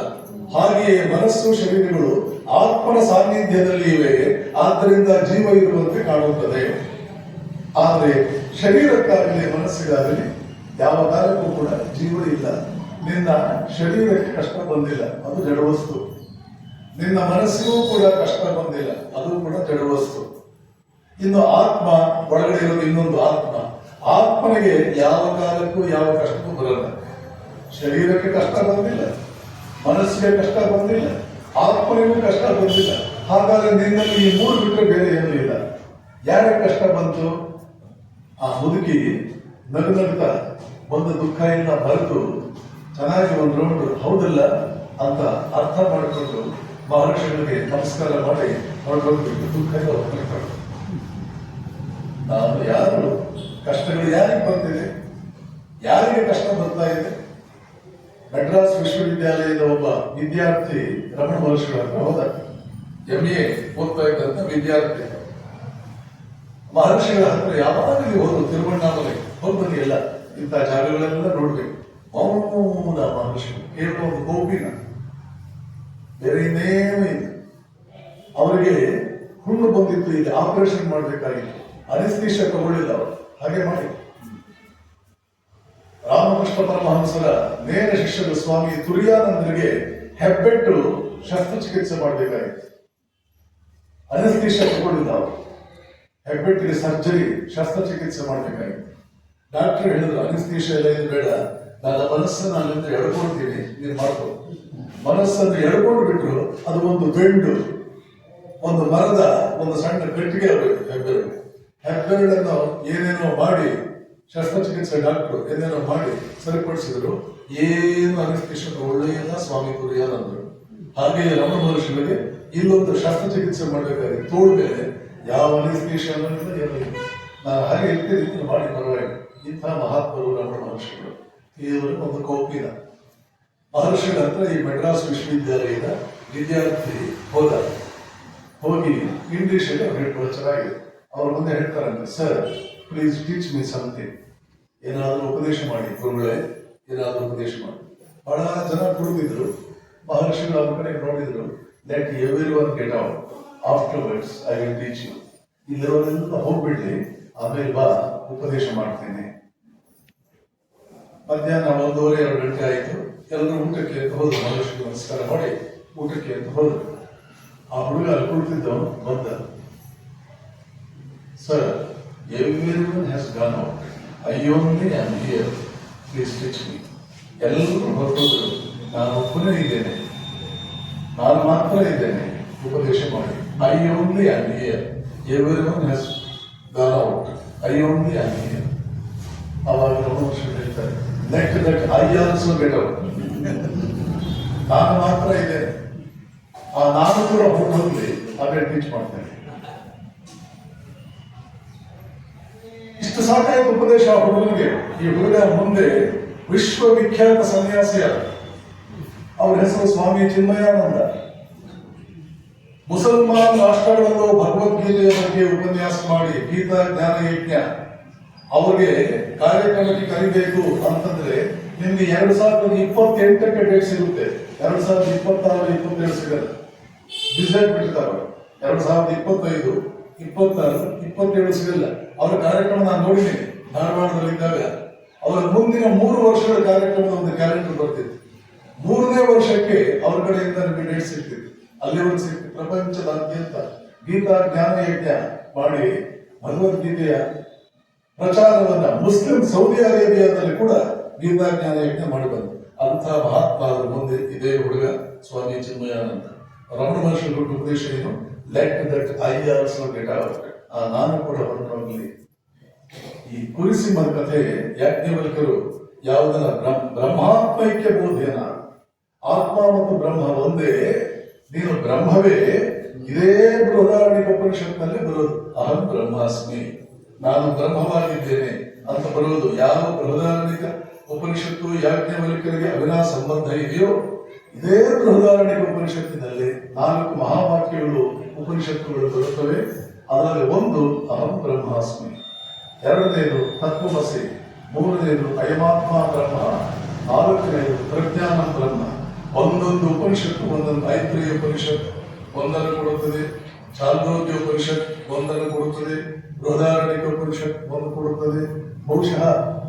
ಹಾಗೆಯೇ ಮನಸ್ಸು ಶರೀರಗಳು ಆತ್ಮನ ಸಾನ್ನಿಧ್ಯದಲ್ಲಿ ಇವೆ, ಆದ್ದರಿಂದ ಜೀವ ಇರುವಂತೆ ಕಾಣುತ್ತದೆ. ಆದರೆ ಶರೀರಕ್ಕಾಗಲಿ ಮನಸ್ಸಿಗಾಗಲಿ ಯಾವ ಕಾಲಕ್ಕೂ ಕೂಡ ಜೀವ ಇಲ್ಲ. ನಿನ್ನ ಶರೀರಕ್ಕೆ ಕಷ್ಟ ಬಂದಿಲ್ಲ, ಅದು ಜಡವಸ್ತು. ನಿನ್ನ ಮನಸ್ಸಿಗೂ ಕೂಡ ಕಷ್ಟ ಬಂದಿಲ್ಲ, ಅದು ಕೂಡ ಜಡವಸ್ತು. ಇನ್ನು ಆತ್ಮ ಒಳಗಡೆ ಇರೋದು ಇನ್ನೊಂದು ಆತ್ಮ. ಆತ್ಮನಿಗೆ ಯಾವ ಕಾಲಕ್ಕೂ ಯಾವ ಕಷ್ಟವೂ ಬರಲ್ಲ. ಶರೀರಕ್ಕೆ ಕಷ್ಟ ಬಂದಿಲ್ಲ, ಮನಸ್ಸಿಗೆ ಕಷ್ಟ ಬಂದಿಲ್ಲ, ಆತ್ಮನಿಗೂ ಕಷ್ಟ ಬಂದಿಲ್ಲ. ಹಾಗಾದ್ರೆ ನಿನ್ನಲ್ಲಿ ಈ 3 ಬಿಟ್ಟರೆ ಬೇರೆ ಏನೂ ಇಲ್ಲ. ಯಾರಿಗೆ ಕಷ್ಟ ಬಂತು? ಆ ಮುದುಕಿ ನಗುತ್ತಾ ಒಂದು ದುಃಖ ಇಲ್ಲ ಬರೆದು ಚೆನ್ನಾಗಿ ಒಂದು ರೌಂಡ್ ಹೌದಲ್ಲ ಅಂತ ಅರ್ಥ ಮಾಡಿಕೊಂಡು ಮಹರ್ಷಿಗಳಿಗೆ ನಮಸ್ಕಾರ ಮಾಡಿ ಹೊರಟೋಗ್ಬೇಕು. ದುಃಖ ಇಲ್ಲ ಹೊರಟು. ನಾನು ಯಾರು? ಕಷ್ಟಗಳು ಯಾರಿಗೆ ಬರ್ತಿದೆ? ಯಾರಿಗೆ ಕಷ್ಟ ಬರ್ತಾ ಇದೆ? ಮಡ್ರಾಸ್ ವಿಶ್ವವಿದ್ಯಾಲಯದ ಒಬ್ಬ ವಿದ್ಯಾರ್ಥಿ ರಮಣ ಮಹರ್ಷಿಗಳ ಹತ್ರ ಹೋದ. MA ಓದ್ತಾ ಇದ್ದಂತ ವಿದ್ಯಾರ್ಥಿ ಮಹರ್ಷಿಗಳ ಹತ್ರ ಯಾವಾಗಲೂ ಹೋದ್ರು. ತಿರುವಣ್ಣಾಮಲೈ ಹೋಗ್ಬನ್ನಿ, ಎಲ್ಲ ಇಂಥ ಜಾಗಗಳೆಲ್ಲ ನೋಡ್ಬೇಕು. ಮೌನ ಮಹರ್ಷಿಗಳು ಕೇವಲ ಒಂದು ಗೋಪಿನ, ಬೇರೆ ಇನ್ನೇನೂ ಇಲ್ಲ. ಅವರಿಗೆ ಹುಣ್ಣು ಬಂದಿತ್ತು, ಇಲ್ಲಿ ಆಪರೇಷನ್ ಮಾಡಬೇಕಾಗಿತ್ತು. ಅನಿಸ್ತೀಶ ತಗೊಳ್ಳಿಲ್ಲ ಅವರು, ಹಾಗೆ ಮಾಡಿ. ರಾಮಕೃಷ್ಣ ಪರಮಹಂಸರ ನೇರ ಶಿಷ್ಯರು ಸ್ವಾಮಿ ತುರಿಯಾನಂದರಿಗೆ ಹೆಬ್ಬೆಟ್ಟು ಶಸ್ತ್ರಚಿಕಿತ್ಸೆ ಮಾಡಬೇಕಾಗಿತ್ತು. ಅನಸ್ತೇಷಿಯಾ ತಗೊಂಡಿಲ್ಲ ಅವರು. ಹೆಬ್ಬೆಟ್ಟಿಗೆ ಸರ್ಜರಿ ಶಸ್ತ್ರಚಿಕಿತ್ಸೆ ಮಾಡಬೇಕಾಗಿತ್ತು. ಡಾಕ್ಟರ್ ಹೇಳಿದ್ರು ಅನಸ್ತೇಷಿಯಾ ಎಲ್ಲ ಇದು ಬೇಡ, ನನ್ನ ಮನಸ್ಸನ್ನು ಅಲ್ಲಿಂದ ಎಳ್ಕೊಳ್ತೀನಿ, ನೀನು ಮಾಡ್ಕೊ. ಮನಸ್ಸನ್ನು ಎಳ್ಕೊಂಡು ಬಿಟ್ರು ಅದು ಒಂದು ಬೆಂಡು, ಒಂದು ಮರದ ಒಂದು ಸಣ್ಣ ಕಟ್ಟಿಗೆ ಆಗಬೇಕು ಹೆಬ್ಬೆರಳನ್ನು ಏನೇನೋ ಮಾಡಿ ಶಸ್ತ್ರಚಿಕಿತ್ಸೆ ಡಾಕ್ಟರ್ ಏನೇನೋ ಮಾಡಿ ಸರಿಪಡಿಸಿದ್ರು. ಏನು ಅನಸ್ತೇಷಿಯಾ ಒಳ್ಳೆಯಲ್ಲ ಸ್ವಾಮಿ ಕುರಿಯಾನಂದ್ರು. ಹಾಗೆಯೇ ರಮಣ ಮಹರ್ಷಿಗಳಿಗೆ ಇಲ್ಲೊಂದು ಶಸ್ತ್ರಚಿಕಿತ್ಸೆ ಮಾಡಬೇಕಾದ್ರೆ ತೋಳ ಮೇಲೆ ಯಾವ ಅನಸ್ತೇಷಿಯಾ ಅನ್ನೋದಿಲ್ಲ ಏನಿಲ್ಲ. ನಾನು ಹಾಗೆ ರೀತಿ ಮಾಡಿ ಪರವಾಗಿ ಇಂಥ ಮಹಾತ್ಮರು ರಮಣ ಮಹರ್ಷಿಗಳು. ಇವರು ಒಂದು ಕೌಪಿನ ಮಹರ್ಷಿಗಳ ಹತ್ರ ಈ ಮೆಡ್ರಾಸ್ ವಿಶ್ವವಿದ್ಯಾಲಯದ ವಿದ್ಯಾರ್ಥಿ ಹೋಗಿ ಇಂಗ್ಲಿಷಲ್ಲಿ ಅವ್ರು ಹೇಳ್ಕೊಳ್ಳೋ ಚೆನ್ನಾಗಿದೆ. ಅವ್ರ ಮುಂದೆ ಹೇಳ್ತಾರಂತೆ, sir please teach me something, ಏನಾದರೂ ಉಪದೇಶ ಮಾಡಿ ಗುರುಗಳೇ, ಏನಾದರೂ ಉಪದೇಶ ಮಾಡಿ. ಬಹಳ ಜನ ಕುಳಿತಿದ್ರು. ಮಹರ್ಷಿಗಳು ಅವ್ರ ಕಡೆ ನೋಡಿದ್ರು. Let every one get out, afterwards I will teach you. ಇಲ್ಲಿರೋರೆಲ್ಲ ಹೋಗ್ಬಿಡ್ಲಿ, ಆಮೇಲೆ ಬಾ ಉಪದೇಶ ಮಾಡ್ತೇನೆ. ಮಧ್ಯಾಹ್ನ 1:30-2 ಗಂಟೆ ಆಯಿತು. ಎಲ್ಲರೂ ಊಟಕ್ಕೆ ಅಂತ ಹೋದ್ರು. ಮಹರ್ಷಿಗೆ ನಮಸ್ಕಾರ ಮಾಡಿ ಊಟಕ್ಕೆ ಅಂತ ಹೋದ್ರು. ಆ ಹುಡುಗ ಅಲ್ಲಿ ಕುಳಿತಿದ್ದವನು ಬಂದ, sir everyone has gone out, I only am here, please teach me. ಎಲ್ಲರೂ ಹೊರಟೋದ್ರು, ನಾನು ಒಬ್ಬನೇ ಇದ್ದೇನೆ, ನಾನು ಮಾತ್ರ ಇದ್ದೇನೆ, ಉಪದೇಶ ಮಾಡಿ. I only am here, everyone has gone out, I only am here. ಅವಾಗ ಮಹರ್ಷಿ ಹೇಳ್ತಾರೆ, let that I also get out, ನಾನು ಮಾತ್ರ ಇದ್ದೇನೆ, ಆ ನಾನು ಕೂಡ ಹೊರಟೋಗ್ಲಿ, ಆಮೇಲೆ ಟೀಚ್ ಮಾಡ್ತೇನೆ. ಇಷ್ಟು ಸಾಕಾಯ್ತು ಉಪದೇಶ ಆ ಹುಡುಗನಿಗೆ. ಈ ಹುಡುಗ ಮುಂದೆ ವಿಶ್ವವಿಖ್ಯಾತ ಸನ್ಯಾಸಿಯಾದ. ಅವ್ರ ಹೆಸರು ಸ್ವಾಮಿ ಚಿನ್ಮಯಾನಂದ. ಮುಸಲ್ಮಾನ್ ರಾಷ್ಟ್ರಗಳಲ್ಲೂ ಭಗವದ್ಗೀತೆಯ ಬಗ್ಗೆ ಉಪನ್ಯಾಸ ಮಾಡಿ ಗೀತಾ ಜ್ಞಾನ ಯಜ್ಞ ಅವ್ರಿಗೆ ಕಾರ್ಯಕ್ರಮಕ್ಕೆ ಕರಿಬೇಕು ಅಂತಂದ್ರೆ ನಿಮ್ಗೆ 2028ಕ್ಕೆ ಡೇಟ್ ಸಿಗುತ್ತೆ. 2026-27 ಸಿಗಲ್ಲ, ಡಿಸೈಡ್ ಬಿಟ್ಟಿರ್ತಾರೆ. 2025, 26, 27 ಸಿಗಲ್ಲ. ಅವರ ಕಾರ್ಯಕ್ರಮ ನಾನು ನೋಡಿದ್ದೀನಿ ಧಾರವಾಡದಲ್ಲಿದ್ದಾಗ. ಅವರ ಮುಂದಿನ 3 ವರ್ಷಗಳ ಕಾರ್ಯಕ್ರಮದ ಒಂದು ಕ್ಯಾಲೆಂಡರ್ ಬರ್ತಿತ್ತು. 3ನೇ ವರ್ಷಕ್ಕೆ ಅವ್ರ ಕಡೆಯಿಂದ ನಿಮಗೆ ಡೇಟ್ ಸಿಗ್ತಿತ್ತು. ಅಲ್ಲಿವರೆಗೆ ಸಿಗ್ತಿತ್ತು. ಪ್ರಪಂಚದಾದ್ಯಂತ ಗೀತಾ ಜ್ಞಾನ ಯಜ್ಞ ಮಾಡಿ ಭಗವದ್ಗೀತೆಯ ಪ್ರಚಾರವನ್ನ ಮುಸ್ಲಿಂ ಸೌದಿ ಅರೇಬಿಯಾದಲ್ಲಿ ಕೂಡ ಗೀತಾ ಜ್ಞಾನ ಯಜ್ಞ ಮಾಡಿ ಬಂದರು. ಅಂಥ ಮಹಾತ್ಮ ಅದರ ಮುಂದೆ ಇದೇ ಹುಡುಗ ಸ್ವಾಮಿ ಚಿನ್ಮಯಾನಂದ. ರಮಣ ಮಹರ್ಷಿ ದೊಡ್ಡ ಉಪದೇಶ ಏನು? Let that I also get out, ನಾನು ಕೂಡ ಹೊರಟೋಗ್ಲಿ. ಈ ಕುರಿಸಿಂಹದ ಕಥೆ ಯಾಜ್ಞವಲ್ಕ್ಯರು ಯಾವುದನ್ನ ಬ್ರಹ್ಮಾತ್ಮೈಕ್ಯ ಬೋಧೇನ, ಆತ್ಮ ಮತ್ತು ಬ್ರಹ್ಮ ಒಂದೇ, ನೀನು ಬ್ರಹ್ಮವೇ, ಇದೇ ಬೃಹದಾರಣ್ಯಕ ಉಪನಿಷತ್ನಲ್ಲಿ ಬರೋದು. ಅಹಂ ಬ್ರಹ್ಮಾಸ್ಮಿ, ನಾನು ಬ್ರಹ್ಮವಾಗಿದ್ದೇನೆ ಅಂತ ಬರೋದು. ಯಾವ ಬೃಹದಾರಣ್ಯಕ ಉಪನಿಷತ್ತು ಯಾಜ್ಞವಲ್ಕ್ಯರಿಗೆ ಅವಿನಾಶ ಸಂಬಂಧ ಇದೆಯೋ ಇದೇ ಬೃಹದಾರಣ್ಯಕ ಉಪನಿಷತ್ತಿನಲ್ಲಿ 4 ಮಹಾವಾಕ್ಯಗಳು ಉಪನಿಷತ್ತುಗಳು ಬರುತ್ತವೆ. ಅದರಲ್ಲಿ ಒಂದು ಅಹಂ ಬ್ರಹ್ಮಾಸ್ಮಿ, 2ನೇದು ತತ್ವಮಸಿ, 3ನೇದು ಅಯಮಾತ್ಮ ಬ್ರಹ್ಮ, 4ನೇದು ಪ್ರಜ್ಞಾನಂ ಬ್ರಹ್ಮ. ಒಂದೊಂದು ಉಪನಿಷತ್ತು ಒಂದೊಂದು ಐತ್ರೇಯ ಉಪನಿಷತ್ ಒಂದನ್ನು ಕೊಡುತ್ತದೆ, ಚಾಂದ್ರೋಗ್ಯ ಉಪನಿಷತ್ ಒಂದನ್ನು ಕೊಡುತ್ತದೆ, ಬೃಹದಾರಣ್ಯಕ ಉಪನಿಷತ್ ಒಂದು ಕೊಡುತ್ತದೆ, ಬಹುಶಃ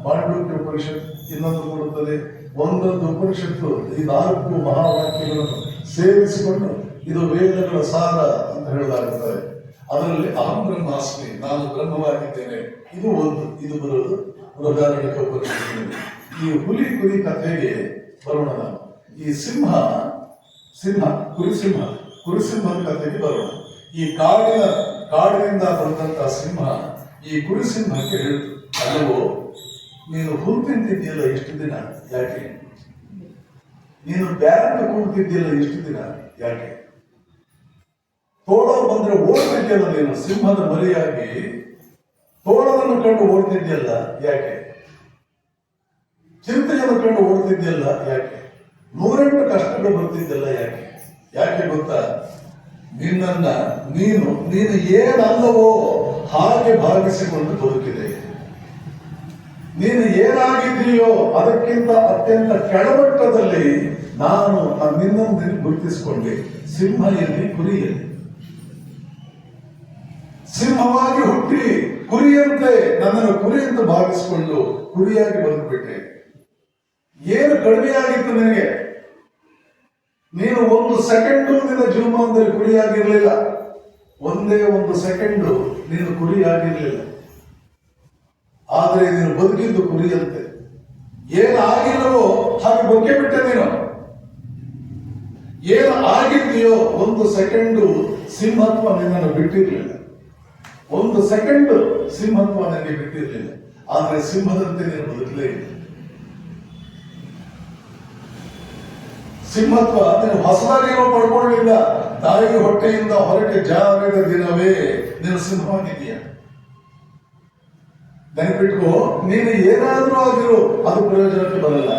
ಮಾಂಡೂಕ್ಯ ಉಪನಿಷತ್ ಇನ್ನೊಂದು ಕೊಡುತ್ತದೆ. ಒಂದೊಂದು ಉಪನಿಷತ್ತು ಈ 4 ಮಹಾವಾಕ್ಯಗಳನ್ನು ಸೇರಿಸಿಕೊಂಡು ಇದು ವೇದಗಳ ಸಾರ ಅಂತ ಹೇಳಲಾಗುತ್ತದೆ. ಅದರಲ್ಲಿ ಅಹಂ ಬ್ರಹ್ಮಾಸ್ಮಿ, ನಾನು ಬ್ರಹ್ಮವಾಗಿದ್ದೇನೆ, ಇದು ಒಂದು. ಇದು ಬರೋದು ಬೃಹದಾರಣ್ಯಕ ಉಪನಿಷತ್ತಿನಲ್ಲಿ. ಈ ಹುಲಿ ಕುರಿ ಕಥೆಗೆ ಬರೋಣ. ನಾನು ಈ ಕುರಿಸಿಂಹದ ಕಥೆಗೆ ಬರೋಣ. ಈ ಕಾಡಿನಿಂದ ಬಂದಂತ ಸಿಂಹ ಈ ಕುರಿಸಿಂಹಕ್ಕೆ ಹೇಳಿತು, ಅಲ್ಲವೋ ನೀನು ಹುಲ್ಲು ತಿಂತಿದ್ದೀಯಲ್ಲ ಇಷ್ಟು ದಿನ ಯಾಕೆ? ನೀನು ಬ್ಯಾರನ್ನು ಕೂಡ್ತಿದ್ದೀಯಲ್ಲ ಇಷ್ಟು ದಿನ ಯಾಕೆ? ತೋಳ ಬಂದ್ರೆ ಓಡ್ತಿದ್ಯಲ್ಲ ನೀನು, ಸಿಂಹದ ಮರಿಯಾಗಿ ತೋಳವನ್ನು ಕಂಡು ಓಡ್ತಿದ್ಯಲ್ಲ ಯಾಕೆ? ಚಿಂತೆಯನ್ನು ಕಂಡು ಓಡ್ತಿದ್ಯಲ್ಲ ಯಾಕೆ? 108 ಕಷ್ಟಗಳು ಬರ್ತಿದ್ದಲ್ಲ ಯಾಕೆ? ಯಾಕೆ ಗೊತ್ತಾ? ನೀನು ಏನಲ್ಲವೋ ಹಾಗೆ ಭಾವಿಸಿಕೊಂಡು ಬದುಕಿದೆ. ನೀನು ಏನಾಗಿದೆಯೋ ಅದಕ್ಕಿಂತ ಅತ್ಯಂತ ಕೆಳಮಟ್ಟದಲ್ಲಿ ನಾನು ನಿನ್ನನ್ನು ಗುರುತಿಸಿಕೊಂಡೆ. ಸಿಂಹ ಎಲ್ಲಿ, ಕುರಿಯಲ್ಲಿ? ಸಿಂಹವಾಗಿ ಹುಟ್ಟಿ ಕುರಿಯಂತೆ ನನ್ನನ್ನು ಕುರಿಯಂತೆ ಭಾವಿಸಿಕೊಂಡು ಕುರಿಯಾಗಿ ಬದುಕ್ಬಿಟ್ಟೆ. ಏನು ಕಡಿಮೆಯಾಗಿತ್ತು ನಿನಗೆ? ನೀನು 1 ಸೆಕೆಂಡು ನಿನ್ನ ಜೀವಮಾನದಲ್ಲಿ ಕುರಿಯಾಗಿರ್ಲಿಲ್ಲ. ಒಂದೇ ಒಂದು ಸೆಕೆಂಡು ನೀನು ಕುರಿ ಆಗಿರ್ಲಿಲ್ಲ, ಆದರೆ ನೀನು ಬದುಕಿದ್ದು ಕುರಿಯಂತೆ. ಏನು ಆಗಿಲ್ಲವೋ ಹಾಗೆ ಬದುಕೆ ಬಿಟ್ಟೆ ನೀನು. ಏನು ಆಗಿದೆಯೋ ಒಂದು ಸೆಕೆಂಡು ಸಿಂಹತ್ವ ನಿನ್ನನ್ನು ಬಿಟ್ಟಿರಲಿಲ್ಲ. ಒಂದು ಸೆಕೆಂಡ್ ಸಿಂಹತ್ವ ನನಗೆ ಬಿಟ್ಟಿರಲಿಲ್ಲ, ಆದರೆ ಸಿಂಹದಂತೆ ನೀನು ಬದುಕಲೇ ಇಲ್ಲ. ಸಿಂಹತ್ವ ನೀನು ಹೊಸದಾಗೇನೋ ಪಡ್ಕೊಳ್ಳಿಲ್ಲ. ತಾಯಿಗೆ ಹೊಟ್ಟೆಯಿಂದ ಹೊರಗೆ ಜಾರಿದ ದಿನವೇ ನೀನು ಸಿಂಹವಾಗಿದೆಯಾ. ನೆನಪಿಟ್ಕೋ, ನೀನು ಏನಾದ್ರೂ ಆಗಿರೋ ಅದು ಪ್ರಯೋಜನಕ್ಕೆ ಬರಲ್ಲ.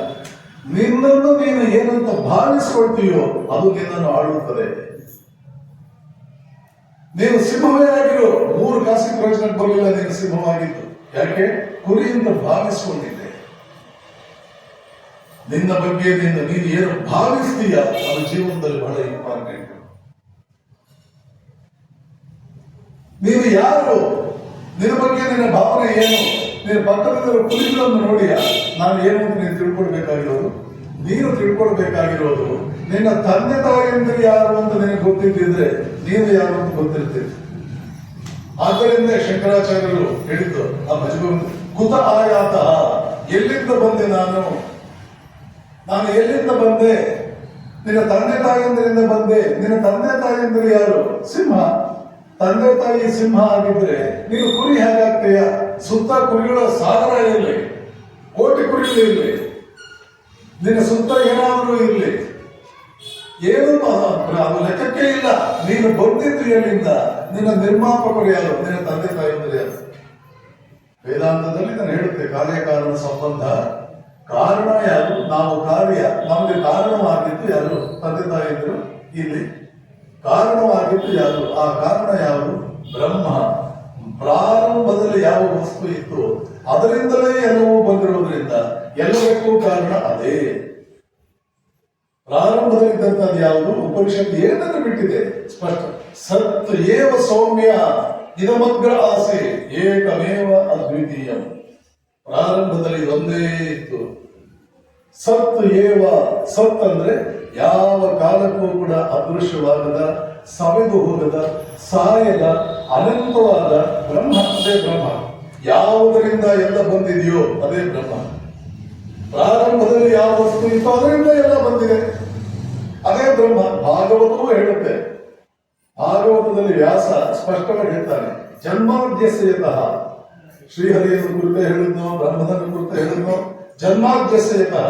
ನಿನ್ನನ್ನು ನೀನು ಏನಂತ ಭಾವಿಸ್ಕೊಳ್ತೀಯೋ ಅದು ನಿನ್ನನ್ನು ಆಳುತ್ತದೆ. ನೀನು ಸಿಂಹವೇ ಆಗಿರೋ 3 ಕಾಸಿನ ಪ್ರಯೋಜನಕ್ಕೆ ಬರಲಿಲ್ಲ. ನೀನು ಸಿಂಹವಾಗಿದ್ದು ಯಾಕೆ? ಕುರಿ ಅಂತ ಭಾವಿಸ್ಕೊಂಡಿದ್ದೆ. ನಿನ್ನ ಬಗ್ಗೆ ನೀನು ಏನು ಭಾವಿಸ್ತೀಯ ಅದು ಜೀವನದಲ್ಲಿ ಬಹಳ ಇಂಪಾರ್ಟೆಂಟ್. ನೀನು ಯಾರು, ನಿನ್ನ ಬಗ್ಗೆ ನಿನ್ನ ಭಾವನೆ ಏನು? ನೀನು ಪಕ್ಕದಲ್ಲಿರೋ ಕುರಿಗಳನ್ನು ನೋಡಿಯ ನಾನು ಏನು ಅಂತ ನೀನು ತಿಳ್ಕೊಳ್ಬೇಕಾಗಿರೋದು. ನೀನು ತಿಳ್ಕೊಳ್ಬೇಕಾಗಿರೋದು ನಿನ್ನ ತಂದೆ ತಾಯಿಯಂದ್ರೆ ಯಾರು ಅಂತ ನಿನಗೆ ಗೊತ್ತಿದ್ದಿದ್ರೆ ನೀನು ಯಾರು ಅಂತ ಗೊತ್ತಿರ್ತೀವಿ. ಆದ್ದರಿಂದ ಶಂಕರಾಚಾರ್ಯರು ಹೇಳಿದ್ದು ಆ ಭಜಗು ಕುತ ಆಯಾತ, ಎಲ್ಲಿಂದ ಬಂದೆ ನಾನು ಎಲ್ಲಿಂದ ಬಂದೆ? ನಿನ್ನ ತಂದೆ ತಾಯಿಯಂದ್ರಿಂದ ಬಂದೆ. ನಿನ್ನ ತಂದೆ ತಾಯಿಯಂದ್ರೆ ಯಾರು? ಸಿಂಹ. ತಂದೆ ತಾಯಿ ಸಿಂಹ ಆಗಿದ್ರೆ ನೀನು ಕುರಿ ಹೇಗಾಗ್ತೀಯ? ಸುತ್ತ ಕುರಿಗಳ ಸಾಗರ ಇರಲಿ, ಕೋಟಿ ಕುರಿಗಳು ಇರಲಿ, ನಿನ್ನ ಸುತ್ತ ಏನಾದರೂ ಇರಲಿ, ಏನು ಅದು ಲೆಕ್ಕಕ್ಕೆ ಇಲ್ಲ. ನೀನು ಬಂದಿದ್ದು ಎಲ್ಲಿಂದ? ನಿನ್ನ ನಿರ್ಮಾಪಕರು ಯಾರು? ನಿನ್ನ ತಂದೆ ತಾಯಿಯಂದ್ರೆ ಯಾರು? ವೇದಾಂತದಲ್ಲಿ ನಾನು ಹೇಳುತ್ತೆ ಕಾರ್ಯಕಾರಣ ಸಂಬಂಧ. ಕಾರಣ ಯಾರು? ನಾವು ಕಾರ್ಯ. ನಮಗೆ ಕಾರಣವಾಗಿದ್ದು ಯಾರು? ತಂದೆ ತಾಯಿಯಂದ್ರು. ಇಲ್ಲಿ ಕಾರಣವಾಗಿದ್ದು ಯಾರು? ಆ ಕಾರಣ ಯಾರು? ಬ್ರಹ್ಮ. ಪ್ರಾರಂಭದಲ್ಲಿ ಯಾವ ವಸ್ತು ಇತ್ತು ಅದರಿಂದಲೇ ಎಲ್ಲವೂ ಬಂದಿರೋದ್ರಿಂದ ಎಲ್ಲದಕ್ಕೂ ಕಾರಣ ಅದೇ. ಪ್ರಾರಂಭದಲ್ಲಿದ್ದಂಥದ್ದು ಯಾವುದು? ಉಪನಿಷತ್ತು ಏನನ್ನು ಬಿಟ್ಟಿದೆ? ಸ್ಪಷ್ಟ. ಸತ್ ಏವ ಸೌಮ್ಯ ಇದಮಗ್ರ ಆಸೆ ಏಕಮೇವ ಅದ್ವಿತೀಯ. ಪ್ರಾರಂಭದಲ್ಲಿ ಒಂದೇ ಇತ್ತು. ಸತ್ ಏವ. ಸತ್ ಅಂದ್ರೆ ಯಾವ ಕಾಲಕ್ಕೂ ಕೂಡ ಅದೃಶ್ಯವಾಗದ, ಸವೆದು ಹೋಗದ, ಸಾಯದ, ಅನಂತವಾದ ಬ್ರಹ್ಮ. ಅದೇ ಬ್ರಹ್ಮ. ಯಾವುದರಿಂದ ಎಲ್ಲ ಬಂದಿದೆಯೋ ಅದೇ ಬ್ರಹ್ಮ. ಪ್ರಾರಂಭದಲ್ಲಿ ಯಾವ ವಸ್ತು ಇತ್ತು ಅದರಿಂದ ಎಲ್ಲ ಬಂದಿದೆ, ಅದೇ ಬ್ರಹ್ಮ. ಭಾಗವತವೂ ಹೇಳುತ್ತೆ. ಭಾಗವತದಲ್ಲಿ ವ್ಯಾಸ ಸ್ಪಷ್ಟವಾಗಿ ಹೇಳ್ತಾನೆ, ಜನ್ಮಾದ್ಯಸ್ಯತಃ. ಶ್ರೀಹರಿಯನ್ನು ಕುರಿತು ಹೇಳಿದ್ನೋ, ಬ್ರಹ್ಮದನ್ನು ಕುರಿತು ಹೇಳಿದ್ನೋ, ಜನ್ಮಾದ್ಯಸ್ಯತಃ.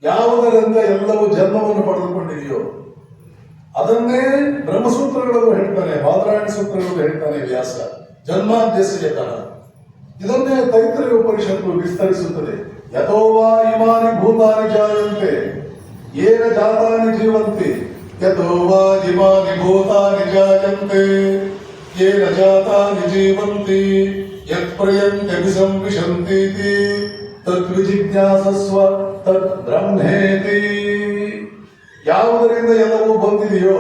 ಯಾವುದರಿಂದ ಎಲ್ಲವೂ ಜನ್ಮವನ್ನು ಪಡೆದುಕೊಂಡಿದೆಯೋ ಅದನ್ನೇ ಬ್ರಹ್ಮಸೂತ್ರಗಳು ಹೇಳ್ತಾನೆ, ಬಾದರಾಯಣ ಸೂತ್ರಗಳು ಹೇಳ್ತಾನೆ ವ್ಯಾಸ. ಜನ್ಮಾದ್ಯಸ್ಯತಃ. ಇದನ್ನೇ ತೈತ್ರಿಯ ಉಪನಿಷತ್ತು ವಿಸ್ತರಿಸುತ್ತದೆ. ಯಥೋವಾ ಇಮಾನಿ ಭೂತಾನಿ ಜಾಯಂತೆ ಏನ ಜಾತಾನಿ ಜೀವಂತಿ ಯಥೋವಾ ಇಮಾನಿ ಭೂತಾನಿ ಜಾಯಂತೆ ಏನ ಜಾತಾನಿ ಜೀವಂತಿ ಯತ್ ಪ್ರಯಂತ್ಯಭಿಸಂವಿಶಂತೀತಿ ತದ್ವಿಜಿಜ್ಞಾಸಸ್ವ ತದ್ ಬ್ರಹ್ಮೇತಿ. ಯಾವುದರಿಂದ ಎಲ್ಲವೂ ಬಂದಿದೆಯೋ,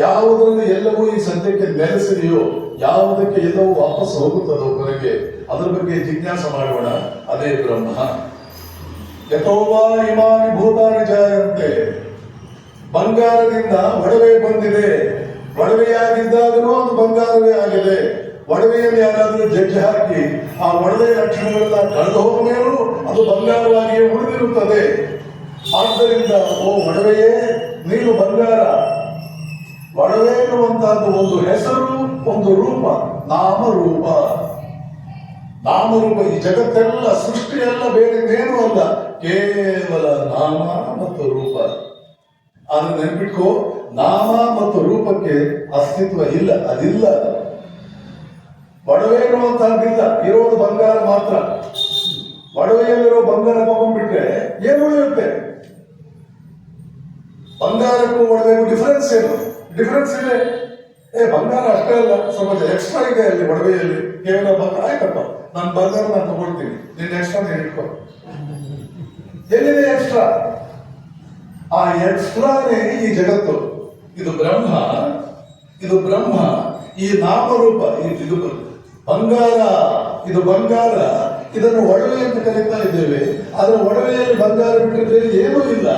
ಯಾವುದರಿಂದ ಎಲ್ಲವೂ ಈ ಸದ್ಯಕ್ಕೆ ನೆಲೆಸಿದೆಯೋ, ಯಾವುದಕ್ಕೆ ಎಲ್ಲವೂ ವಾಪಸ್ ಹೋಗುತ್ತದೋ ಕೊನೆಗೆ, ಅದರ ಬಗ್ಗೆ ಜಿಜ್ಞಾಸ ಮಾಡೋಣ. ಅದೇ ಬ್ರಹ್ಮ. ಯಥೋವಾ ಇಮಾನಿ ಭೂತಾನಿ ಜಾಯಂತೆ. ಬಂಗಾರದಿಂದ ಒಡವೆ ಬಂದಿದೆ. ಒಡವೆಯಾಗಿದ್ದಾಗಲೂ ಅದು ಬಂಗಾರವೇ ಆಗಿದೆ. ಒಡವೆಯಲ್ಲಿ ಯಾರಾದರೂ ಜಡ್ಜ್ ಹಾಕಿ ಆ ಒಡವೆ ಲಕ್ಷಣಗಳೆಲ್ಲ ಕಳೆದು ಹೋದ ಮೇಲೂ ಅದು ಬಂಗಾರವಾಗಿಯೇ ಉಳಿದಿರುತ್ತದೆ. ಆದ್ದರಿಂದ ಓ ಒಡವೆಯೇ, ನೀನು ಬಂಗಾರ. ಒಡವೆ ಎನ್ನುವಂತಹದ್ದು ಒಂದು ಹೆಸರು, ಒಂದು ರೂಪ, ನಾಮರೂಪ. ನಾಮರೂಪ. ಈ ಜಗತ್ತೆಲ್ಲ ಸೃಷ್ಟಿಯೆಲ್ಲ ಬೇರೆದೇನೂ ಅಲ್ಲ, ಕೇವಲ ನಾಮ ಮತ್ತು ರೂಪ. ಆದ್ರೆ ನೆನ್ಪಿಟ್ಕೋ, ನಾಮ ಮತ್ತು ರೂಪಕ್ಕೆ ಅಸ್ತಿತ್ವ ಇಲ್ಲ, ಅದಿಲ್ಲ. ಒಡವೆ ಎನ್ನುವಂತಹದ್ದಿಲ್ಲ, ಇರೋದು ಬಂಗಾರ ಮಾತ್ರ. ಒಡವೆಯಲ್ಲಿರೋ ಬಂಗಾರ ತಗೊಂಡ್ಬಿಟ್ರೆ ಏನು ಉಳಿಯುತ್ತೆ? ಬಂಗಾರಕ್ಕೂ ಒಡವೆಗೂ ಡಿಫರೆನ್ಸ್ ಏನು? ಡಿಫರೆನ್ಸ್ ಇದೆ. ಬಂಗಾರ ಅಷ್ಟೇ ಅಲ್ಲ, ಸ್ವಲ್ಪ ಎಕ್ಸ್ಟ್ರಾ ಇದೆ ಅಲ್ಲಿ ಒಡವೆಯಲ್ಲಿ. ಕೇವಲ ಬಂಗಾರ ಆಯ್ತಪ್ಪ, ನಾನು ಬಂಗಾರ ನಾನು ತಗೊಳ್ತೀನಿ, ನಿನ್ನ ಎಕ್ಸ್ಟ್ರಾ ನೀನು ಇಟ್ಕೊ. ಎಲ್ಲಿದೆ ಎಕ್ಸ್ಟ್ರಾ? ಆ ಎಕ್ಸ್ಟ್ರಾನೇ ಈ ಜಗತ್ತು. ಇದು ಬ್ರಹ್ಮ. ಇದು ಬ್ರಹ್ಮ. ಈ ನಾಮರೂಪ ಇದು ಬಂಗಾರ. ಇದು ಬಂಗಾರ. ಇದನ್ನು ಒಡವೆ ಅಂತ ಕರೀತಾ ಇದ್ದೇವೆ. ಆದ್ರೆ ಒಡವೆಯಲ್ಲಿ ಬಂಗಾರ ಬಿಟ್ಟಿದ್ರೆ ಏನೂ ಇಲ್ಲ.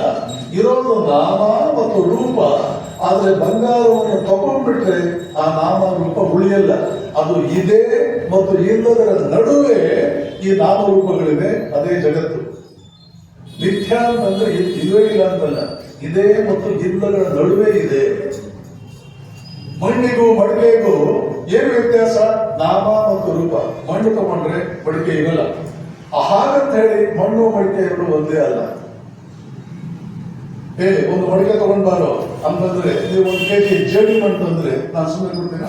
ಇರೋದು ನಾಮ ಮತ್ತು ರೂಪ. ಆದ್ರೆ ಬಂಗಾರವನ್ನು ತಗೊಂಡ್ಬಿಟ್ರೆ ಆ ನಾಮರೂಪ ಉಳಿಯಲ್ಲ. ಅದು ಇದೆ ಮತ್ತು ಇಲ್ಲದರ ನಡುವೆ ಈ ನಾಮರೂಪಗಳಿವೆ. ಅದೇ ಜಗತ್ತು. ಮಿಥ್ಯಾ ಅಂತಂದ್ರೆ ಇದೇ ಇಲ್ಲ ಅಂತಲ್ಲ, ಇದೆ ಮತ್ತು ಇಲ್ಲದರ ನಡುವೆ ಇದೆ. ಮಣ್ಣಿಗೂ ಮಡಿಕೆಗೂ ಏನು ವ್ಯತ್ಯಾಸ? ನಾಮ ಮತ್ತು ರೂಪ. ಮಣ್ಣು ತಗೊಂಡ್ರೆ ಮಡಿಕೆ ಇರಲ್ಲ. ಹಾಗಂತ ಹೇಳಿ ಮಣ್ಣು ಮಡಿಕೆ ಎರಡು ಒಂದೇ ಅಲ್ಲ. ಒಂದು ಮಡಿಕೆ ತಗೊಂಡ್ಬಾರೋ ಅಂತಂದ್ರೆ ನೀವು 1 kg ಜೇಡಿ ಮಣ್ಣು ತಂದ್ರೆ ನಾನು ಸುಮ್ಮನೆ ಕೊಡ್ತೀನ?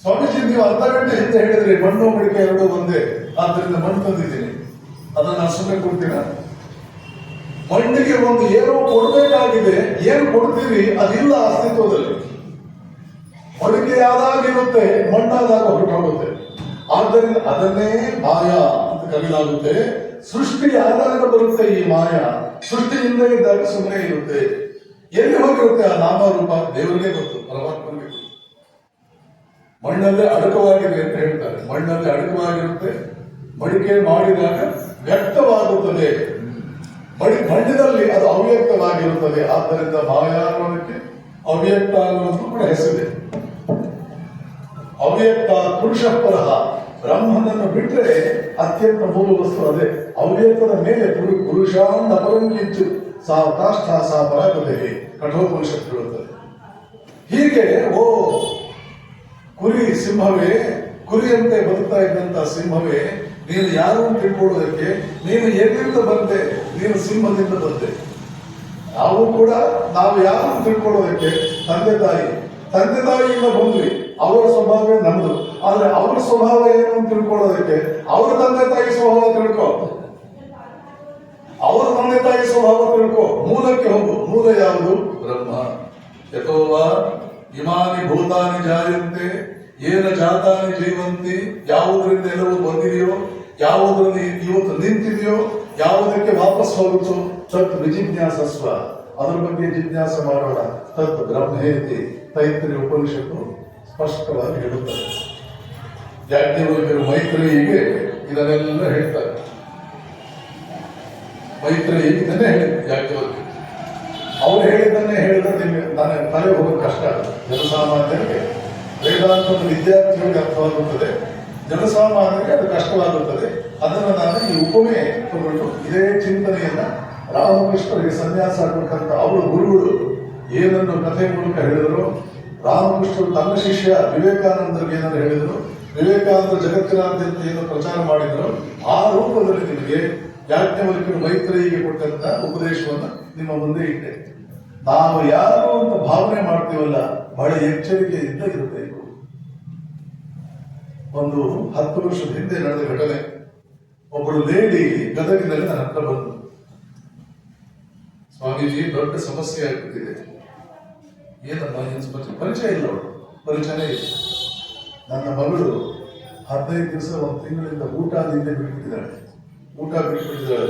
ಸ್ವಾಮೀಜಿ ನೀವು ಅರ್ಧ ಗಂಟೆ ಹಿಂದೆ ಹೇಳಿದ್ರಿ ಮಣ್ಣು ಮಡಿಕೆ ಎರಡು ಒಂದೇ, ಆದ್ದರಿಂದ ಮಣ್ಣು ತಂದಿದ್ದೀನಿ, ಅದನ್ನ ನಾನು ಸುಮ್ಮನೆ ಕೊಡ್ತೀನ? ಮಣ್ಣಿಗೆ ಒಂದು ಏನೋ ಕೊಡ್ಬೇಕಾಗಿದೆ, ಏನು ಕೊಡ್ತೀವಿ ಅದಿಲ್ಲ ಅಸ್ತಿತ್ವದಲ್ಲಿ. ಮಡಿಕೆ ಆದಾಗಿರುತ್ತೆ, ಮಣ್ಣಾದಾಗ ಹೊರಟೋಗುತ್ತೆ. ಆದ್ದರಿಂದ ಅದನ್ನೇ ಮಾಯಾ ಅಂತ ಕರೆಯಲಾಗುತ್ತೆ. ಸೃಷ್ಟಿ ಆದಾಗ ಬರುತ್ತೆ ಈ ಮಾಯಾ, ಸೃಷ್ಟಿಯಿಂದ ಇದ್ದಾಗ ಸುಮ್ಮನೆ ಇರುತ್ತೆ. ಎಲ್ಲಿ ಹೋಗಿರುತ್ತೆ ಆ ನಾಮರೂಪ? ದೇವರಿಗೆ ಗೊತ್ತು, ಪರಮಾತ್ಮನಿಗೆ ಗೊತ್ತು. ಮಣ್ಣಲ್ಲೇ ಅಡಕವಾಗಿದೆ ಅಂತ ಹೇಳ್ತಾರೆ. ಮಣ್ಣಲ್ಲೇ ಅಡಕವಾಗಿರುತ್ತೆ, ಮಡಿಕೆ ಮಾಡಿದಾಗ ವ್ಯಕ್ತವಾಗುತ್ತದೆ. ಮಣ್ಣಿನಲ್ಲಿ ಅದು ಅವ್ಯಕ್ತವಾಗಿರುತ್ತದೆ. ಆದ್ದರಿಂದ ಮಾಯಾ ಅನ್ನೋದಕ್ಕೆ ಅವ್ಯಕ್ತ ಅನ್ನೋದು ಕೂಡ ಹೆಸರಿದೆ. ಅವ್ಯಕ್ತ ಪುರುಷ ಪರಹ, ಬ್ರಹ್ಮನನ್ನು ಬಿಟ್ಟರೆ ಅತ್ಯಂತ ಮೂಲ ವಸ್ತು ಅದೇ. ಅವ್ಯಕ್ತದ ಮೇಲೆ ಪುರುಷಾನ್ನ ಪರಂಕಿಂಚು ಸಾ ಕಾಷ್ಠ ಸಾ ಪರಾಗತೆ ಕಠೋಪನಿಷತ್ತು ಹೇಳುತ್ತದೆ. ಹೀಗೆ ಕುರಿ ಸಿಂಹವೇ, ಕುರಿಯಂತೆ ಬದುಕ್ತಾ ಇದ್ದಂತ ಸಿಂಹವೇ, ನೀನು ಯಾರು ಅಂತ ತಿಳ್ಕೊಳ್ಳೋದಕ್ಕೆ ನೀನು ಎಲ್ಲಿಂದ ಬಂದೆ? ನೀನು ಸಿಂಹದಿಂದ ಬಂದೆ. ನಾವು ಕೂಡ ನಾವು ಯಾರು ಅಂತ ತಿಳ್ಕೊಳ್ಳೋದಕ್ಕೆ ತಂದೆ ತಾಯಿಯಿಂದ ಬಂದ್ವಿ. ಅವರ ಸ್ವಭಾವ ನಮ್ದು. ಆದ್ರೆ ಅವರ ಸ್ವಭಾವ ಏನು ಅಂತ ತಿಳ್ಕೊಳ್ಳೋದಕ್ಕೆ ಅವ್ರ ತಂದೆ ತಾಯಿ ಸ್ವಭಾವ ತಿಳ್ಕೊ, ಅವರ ತಂದೆ ತಾಯಿ ಸ್ವಭಾವ ತಿಳ್ಕೊ. ಮೂಲಕ್ಕೆ ಹೋಗು. ಮೂಲ ಯಾವುದು? ಬ್ರಹ್ಮ. ಯಥೋವಾ ಇಮಾನಿ ಭೂತಾನಿ ಜಾಯಂತೆ ಏನ ಜಾತಾನಿ ಜೀವಂತಿ. ಯಾವುದರಿಂದ ಎಲ್ಲವೂ ಬಂದಿದೆಯೋ, ಯಾವುದರಲ್ಲಿ ಇವತ್ತು ನಿಂತಿದೆಯೋ, ಯಾವುದಕ್ಕೆ ವಾಪಸ್ ಹೋಗುತ್ತೋ ತತ್ ವಿಜಿಜ್ಞಾಸಸ್ವ. ಅದರ ಬಗ್ಗೆ ಜಿಜ್ಞಾಸ ಮಾಡೋಣ. ತತ್ ಬ್ರಹ್ಮೇತಿ ತೈತ್ರಿಯ ಉಪನಿಷತ್ತು ಸ್ಪಷ್ಟವಾಗಿ ಹೇಳುತ್ತದೆ. ಯಾಜ್ಞವಲ್ಕ್ಯರು ಮೈತ್ರೇಯಿಗೆ ಇದನ್ನೆಲ್ಲ ಹೇಳ್ತಾರೆ. ಮೈತ್ರೇಯಿ ಇದನ್ನೇ ಹೇಳಿದ್ರು ಯಾಜ್ಞವಲ್ಕ್ಯರು. ಅವ್ರು ಹೇಳಿದ್ದನ್ನೇ ಹೇಳಿದ್ರೆ ನಿಮಗೆ ನಾನು ತಲೆ ಹೋಗೋದು ಕಷ್ಟ ಆಗುತ್ತೆ. ಜನಸಾಮಾನ್ಯರಿಗೆ, ವೇದಾಂತದ ವಿದ್ಯಾರ್ಥಿಗಳಿಗೆ ಅರ್ಥವಾಗುತ್ತದೆ, ಜನಸಾಮಾನ್ಯರಿಗೆ ಅದು ಕಷ್ಟವಾಗುತ್ತದೆ. ಅದನ್ನು ನಾನು ಈ ಉಪಮೆ ತಗೊಂಡು ಇದೇ ಚಿಂತನೆಯನ್ನ ರಾಮಕೃಷ್ಣರಿಗೆ ಸನ್ಯಾಸ ಆಗಬೇಕಂತ ಅವರ ಗುರುಗಳು ಏನನ್ನು ಕಥೆ ಮೂಲಕ ಹೇಳಿದರು. ರಾಮಕೃಷ್ಣರು ತನ್ನ ಶಿಷ್ಯ ವಿವೇಕಾನಂದರಿಗೆ ಏನಾದ್ರು ಹೇಳಿದರು, ವಿವೇಕಾನಂದ ಜಗತ್ತಿನಾದ್ಯಂತ ಏನು ಪ್ರಚಾರ ಮಾಡಿದ್ರು, ಆ ರೂಪದಲ್ಲಿ ನಿಮಗೆ ಯಾಜ್ಞವಲ್ಕ್ಯರು ಮೈತ್ರೇಯಿಗೆ ಕೊಟ್ಟಂತ ಉಪದೇಶವನ್ನು ನಿಮ್ಮ ಮುಂದೆ ಇಟ್ಟೆ. ನಾವು ಯಾರು ಅಂತ ಭಾವನೆ ಮಾಡ್ತೀವಲ್ಲ, ಬಹಳ ಎಚ್ಚರಿಕೆಯಿಂದ ಇರಬೇಕು. ಒಂದು 10 ವರ್ಷದ ಹಿಂದೆ ನಡೆದ ಘಟನೆ. ಒಬ್ಬಳು ಲೇಡಿ ಗದಗಿನಲ್ಲಿ ನನ್ನ ಹತ್ರ ಬಂದು, ಸ್ವಾಮೀಜಿ ದೊಡ್ಡ ಸಮಸ್ಯೆ ಆಗ್ಬಿಟ್ಟಿದೆ. ಏನಮ್ಮ ಏನು ಸಮಸ್ಯೆ? ಪರಿಚಯ ಇಲ್ಲ, ಅವಳು ಪರಿಚಯನೇ ಇಲ್ಲ. ನನ್ನ ಮಗಳು 15 ದಿವಸ 1 ತಿಂಗಳಿಂದ ಊಟ ನಿದ್ದೆ ಬಿಟ್ಬಿಟ್ಟಿದ್ದಾಳೆ.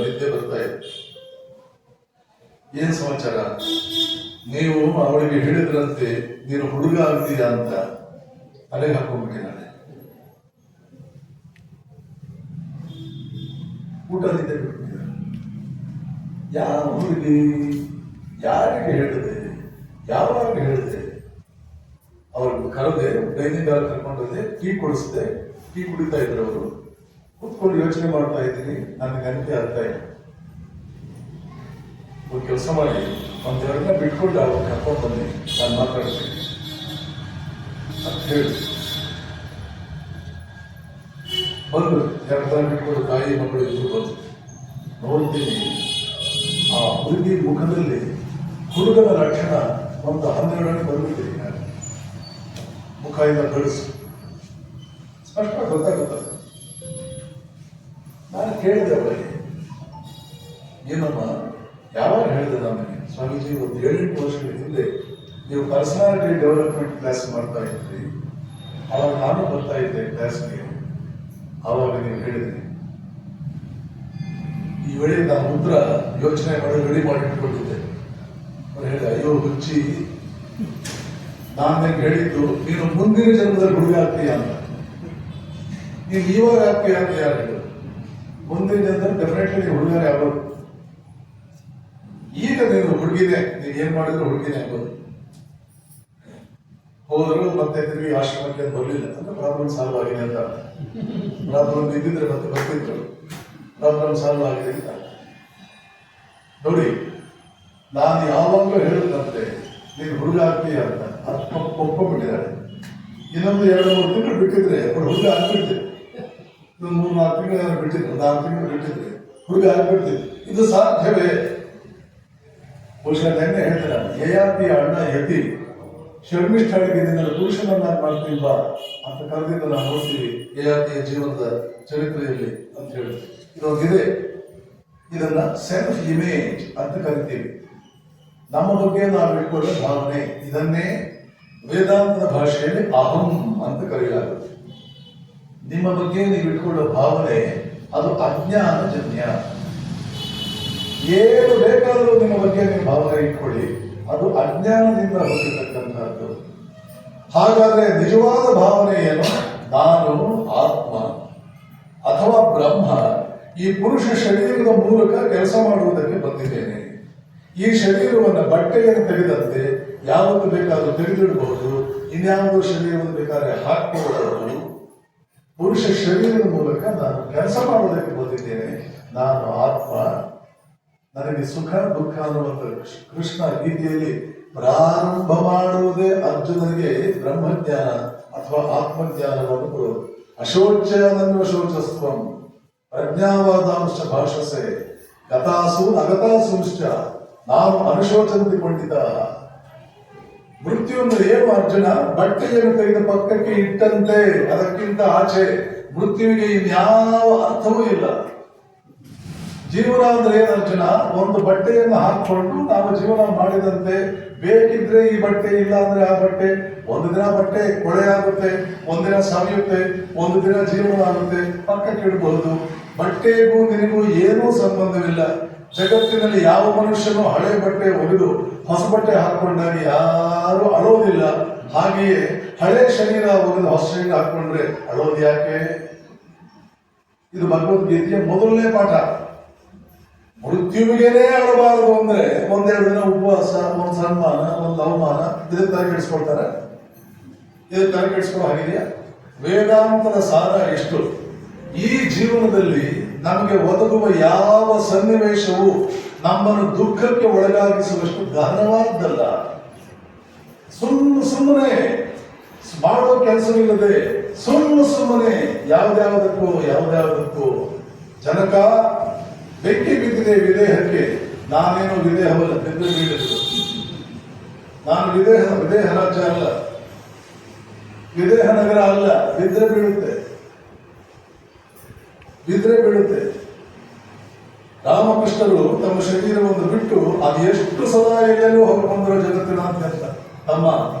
ನಿದ್ದೆ ಬರ್ತಾ ಇದೆ. ಏನ್ ಸಮಾಚಾರ? ನೀವು ಅವಳಿಗೆ ಹೇಳಿದ್ರಂತೆ ನೀನು ಹುಡುಗ ಆಗ್ತೀಯಾ ಅಂತ ತಲೆಗೆ ಹಾಕೊಂಡ್ಬಿಟ್ಟಿದ್ದಾಳೆ. ಊಟ ನಿದ್ದೆ ಬಿಟ್ಬಿಟ್ಟಿದ್ದಾಳೆ. ಯಾವ ಹುಡುಗಿ? ಯಾರಿಗೆ ಹೇಳಿದೆ? ಯಾವಾಗ ಹೇಳಿದೆ? ಅವ್ರಿಗೆ ಕರೆದೆ, ಡೈನಿಂಗ್ ಹಾಲ್ ಕರ್ಕೊಂಡೋದೆ, ಟೀ ಕೊಡಿಸಿದೆ. ಟೀ ಕುಡಿತಾ ಇದ್ರು ಅವರು. ಕೂತ್ಕೊಂಡು ಯೋಚನೆ ಮಾಡ್ತಾ ಇದ್ದೀನಿ, ನನಗೆ ಗಂಟೆ ಆಗ್ತಾ ಇಲ್ಲ. ಒಂದು ಕೆಲಸ ಮಾಡಿ, ಒಂದೆರಡನ್ನ ಬಿಟ್ಕೊಂಡು ಅವ್ರು ಕರ್ಕೊಂಡು ಬನ್ನಿ, ನಾನು ಮಾತಾಡ್ತೀನಿ ಅಂತ ಹೇಳಿ ಬಂದು 2 ದಿನ ಬಿಟ್ಕೊಂಡು ತಾಯಿ ಮಕ್ಕಳು ಇದ್ರು ಬಂದು ನೋಡ್ತೀನಿ. ಆ ಹುಡುಗಿ ಮುಖದಲ್ಲಿ ಹುಡುಗನ ಲಕ್ಷಣ ಒಂದು 12 ಬಂದ್ಬಿಟ್ಟಿದೆ. ನಾನು ಮುಖದಿಂದ ಗಡಿಸು ಸ್ಪಷ್ಟ ಗೊತ್ತಾಗುತ್ತದೆ. ನಾನು ಕೇಳಿದೆ ಅವರಿಗೆ, ಏನಮ್ಮ ಯಾವಾಗ ಹೇಳಿದೆ ನನಗೆ? ಸ್ವಾಮೀಜಿ, ಒಂದು 7-8 ವರ್ಷಗಳ ಹಿಂದೆ ನೀವು ಪರ್ಸನಾಲಿಟಿ ಡೆವಲಪ್ಮೆಂಟ್ ಕ್ಲಾಸ್ ಮಾಡ್ತಾ ಇದ್ರಿ, ಅವಾಗ ನಾನು ಬರ್ತಾ ಇದ್ದೆ ಕ್ಲಾಸ್ಗೆ. ಆವಾಗ ನೀವು ಹೇಳಿದ್ರಿ. ಈ ವೇಳೆ ನಾನು ಉತ್ತರ ಯೋಚನೆ ಮಾಡಿ ರೆಡಿ ಮಾಡಿಟ್ಕೊಂಡಿದ್ದೆ. ಅವ್ರು ಹೇಳಿದೆ, ಅಯ್ಯೋ ಹುಚ್ಚಿ, ನಾನು ಹೇಳಿದ್ದು ನೀನು ಮುಂದಿನ ಜನ್ಮದಲ್ಲಿ ಹುಡುಗ ಆಗ್ತೀಯ ಅಂತ. ನೀನು ಇವಾಗ ಆಗ್ತೀಯ ಅಂತ ಯಾರು ಹೇಳಿದ್ರು? ಮುಂದಿನ ಜನ್ಮದಲ್ಲಿ ಡೆಫಿನೆಟ್ಲಿ ನೀವು ಹುಡುಗನೇ ಆಗೋದು. ಈಗ ನೀನು ಹುಡುಗಿನೇ, ನೀನ್ ಏನ್ ಮಾಡಿದ್ರು ಹುಡುಗಿನೇ ಆಗೋದು. ಹೋದರು ಮತ್ತೆ ತಿರುಗಿ ಆಶ್ರಮಕ್ಕೆ ಬರಲಿಲ್ಲ ಅಂದ್ರೆ ಪ್ರಾಬ್ಲಮ್ ಸಾಲ್ವ್ ಆಗಿದೆ ಅಂತ. ಪ್ರಾಬ್ಲಮ್ ಇದ್ದಿದ್ರೆ ಮತ್ತೆ ಬರ್ತಿದ್ರು, ಪ್ರಾಬ್ಲಮ್ ಸಾಲ್ವ್ ಆಗಿದೆ ಅಂತ. ನೋಡಿ, ನಾನು ಯಾವಾಗಲೂ ಹೇಳಿದಂತೆ ನೀನು ಹುಡುಗ ಆಗ್ತೀಯ ಅಂತ ಒಪ್ಕೊಂಡ್ಬಿಟ್ಟಿದ್ದಾರೆ. ಇನ್ನೊಂದು 2-3 ತಿಂಗಳು ಬಿಟ್ಟಿದ್ರೆ ಅವ್ರು ಹುಡುಗ ಆಗ್ಬಿಡ್ತಿದ್ರು. ಇನ್ನೊಂದು 3-4 ತಿಂಗಳು ಬಿಟ್ಟಿದ್ರು, 4 ತಿಂಗಳು ಬಿಟ್ಟಿದ್ರೆ ಹುಡುಗ ಆಗ್ಬಿಡ್ತಿದ್ರು. ಇದು ಸಾಧ್ಯವೇ? ಬಹುಶಃ ನೆನ್ನೆ ಹೇಳ್ತಾರೆ, ಯಯಾತಿ ಅಣ್ಣ ಯತಿ ಶರ್ಮಿಷ್ಠಳಿಗೆ ನಿನ್ನ ಪುರುಷನನ್ನ ಮಾಡ್ತೀಲ್ವಾ ಅಂತ ಕರೆದಿದ್ದು ನಾವು ನೋಡ್ತೀವಿ ಯಯಾತಿಯ ಜೀವನದ ಚರಿತ್ರೆಯಲ್ಲಿ ಅಂತ ಹೇಳಿ. ಇದೊಂದಿದೆ, ಇದನ್ನ ಸೆಲ್ಫ್ ಇಮೇಜ್ ಅಂತ ಕರಿತೀವಿ. ನಮ್ಮ ಬಗ್ಗೆ ನಾವು ಇಟ್ಕೊಳ್ಳೋ ಭಾವನೆ, ಇದನ್ನೇ ವೇದಾಂತದ ಭಾಷೆಯಲ್ಲಿ ಅಹಂ ಅಂತ ಕರೆಯಲಾಗುತ್ತೆ. ನಿಮ್ಮ ಬಗ್ಗೆ ನೀವು ಇಟ್ಕೊಳ್ಳೋ ಭಾವನೆ ಅದು ಅಜ್ಞಾನಜನ್ಯ. ಏನು ಬೇಕಾದರೂ ನಿಮ್ಮ ಬಗ್ಗೆ ನೀವು ಭಾವನೆ ಇಟ್ಕೊಳ್ಳಿ, ಅದು ಅಜ್ಞಾನದಿಂದ ಹೊಂದಿರತಕ್ಕಂಥದ್ದು. ಹಾಗಾದ್ರೆ ನಿಜವಾದ ಭಾವನೆ ಏನು? ನಾನು ಆತ್ಮ ಅಥವಾ ಬ್ರಹ್ಮ ಈ ಪುರುಷ ಶರೀರದ ಮೂಲಕ ಕೆಲಸ ಮಾಡುವುದಕ್ಕೆ ಬಂದಿದ್ದೇನೆ. ಈ ಶರೀರವನ್ನು ಬಟ್ಟೆಯನ್ನು ತೆಗೆದಂತೆ ಯಾವತ್ತು ಬೇಕಾದರೂ ತೆಗೆದಿಡಬಹುದು, ಇನ್ಯಾವುದೋ ಶರೀರವನ್ನು ಬೇಕಾದ್ರೆ ಹಾಕಿಕೊಳ್ಳಬಹುದು. ಪುರುಷ ಶರೀರದ ಮೂಲಕ ನಾನು ಕೆಲಸ ಮಾಡುವುದಕ್ಕೆ ಬಂದಿದ್ದೇನೆ. ನಾನು ಆತ್ಮ, ನನಗೆ ಸುಖ ದುಃಖ ಅನ್ನುವಂಥ ಕೃಷ್ಣ ಗೀತೆಯಲ್ಲಿ ಪ್ರಾರಂಭ ಮಾಡುವುದೇ ಅರ್ಜುನನಿಗೆ ಬ್ರಹ್ಮಜ್ಞಾನ ಅಥವಾ ಆತ್ಮಜ್ಞಾನವನ್ನು ಕೊಡುವುದು. ಅಶೋಚ್ಯನನ್ವ ಶೋಚಸ್ತ್ವಂ ಪ್ರಜ್ಞಾವಾದಾಂಶ ಭಾಷಸೆ ಗತಾಸು ಅಗತಾಸುಂಶ್ಚ ನಾನು ಅನುಶೋಚಂತಿ ಪಂಡಿತ. ಮೃತ್ಯು ಅಂದ್ರೆ ಏನು ಅರ್ಜುನ? ಬಟ್ಟೆಯನ್ನು ತೆಗೆದ ಪಕ್ಕಕ್ಕೆ ಇಟ್ಟಂತೆ, ಅದಕ್ಕಿಂತ ಆಚೆ ಮೃತ್ಯುವಿಗೆ ಇನ್ಯಾವ ಅರ್ಥವೂ ಇಲ್ಲ. ಜೀವನ ಅಂದ್ರೆ ಏನು ಅರ್ಜುನ? ಒಂದು ಬಟ್ಟೆಯನ್ನು ಹಾಕೊಂಡು ನಾವು ಜೀವನ ಮಾಡಿದಂತೆ, ಬೇಕಿದ್ರೆ ಈ ಬಟ್ಟೆ, ಇಲ್ಲ ಅಂದ್ರೆ ಆ ಬಟ್ಟೆ. ಒಂದು ದಿನ ಬಟ್ಟೆ ಕೊಳೆ ಆಗುತ್ತೆ, ಒಂದಿನ ಸವಿಯುತ್ತೆ, ಒಂದು ದಿನ ಜೀವನ ಆಗುತ್ತೆ, ಪಕ್ಕಕ್ಕೆ ಇಡಬಹುದು. ಬಟ್ಟೆಗೂ ನಿನಗೂ ಏನೂ ಸಂಬಂಧವಿಲ್ಲ. ಜಗತ್ತಿನಲ್ಲಿ ಯಾವ ಮನುಷ್ಯನು ಹಳೆ ಬಟ್ಟೆ ಒಗೆದು ಹೊಸ ಬಟ್ಟೆ ಹಾಕೊಂಡಾಗ ಯಾರು ಅಳೋದಿಲ್ಲ. ಹಾಗೆಯೇ ಹಳೆ ಶರೀರ ಒಗೆದು ಹೊಸ ಶರೀರ ಹಾಕೊಂಡ್ರೆ ಅಳೋದು ಯಾಕೆ? ಇದು ಭಗವದ್ಗೀತೆಯ ಮೊದಲನೇ ಪಾಠ. ಮೃತ್ಯುವಿಗೇನೆ ಅಳಬಾರದು ಅಂದ್ರೆ 1-2 ದಿನ ಉಪವಾಸ, ಒಂದು ಸನ್ಮಾನ, ಒಂದು ಅವಮಾನ, ಇದಕ್ಕೆ ತಲೆ ಕೆಡಿಸ್ಕೊಳ್ತಾರೆ? ಇದಕ್ಕೆ ತಲೆ ಕೆಡಿಸ್ಕೊಳ್ಳೋ ಹಾಗಿದೆಯಾ? ವೇದಾಂತದ ಸಾರ ಎಷ್ಟು? ಈ ಜೀವನದಲ್ಲಿ ನಮಗೆ ಒದಗುವ ಯಾವ ಸನ್ನಿವೇಶವು ನಮ್ಮನ್ನು ದುಃಖಕ್ಕೆ ಒಳಗಾಗಿಸುವಷ್ಟು ಗಹನವಾದ್ದಲ್ಲ. ಸುಮ್ಮನೆ ಮಾಡೋ ಕೆಲಸವಿಲ್ಲದೆ ಸುಮ್ಮನೆ ಯಾವುದ್ಯಾವುದಕ್ಕೂ ಜನಕ ಬೆಂಕಿ ಬಿದ್ದಿದೆ ವಿದೇಹಕ್ಕೆ, ನಾನೇನು ವಿದೇಹವಲ್ಲ, ಬಿದ್ದು ಬೀಳಿತು. ನಾನು ವಿದೇಹ ರಾಜ್ಯ ಅಲ್ಲ, ವಿದೇಹ ನಗರ ಅಲ್ಲ. ಬಿದ್ದರೆ ಬೀಳುತ್ತೆ. ರಾಮಕೃಷ್ಣರು ತಮ್ಮ ಶರೀರವನ್ನು ಬಿಟ್ಟು ಅದು ಎಷ್ಟು ಸದಾ ಎಲ್ಲೆಲ್ಲೂ ಹೊರಬಂದರೋ ಜಗತ್ತಿನಾದ್ಯಂತ ತಮ್ಮ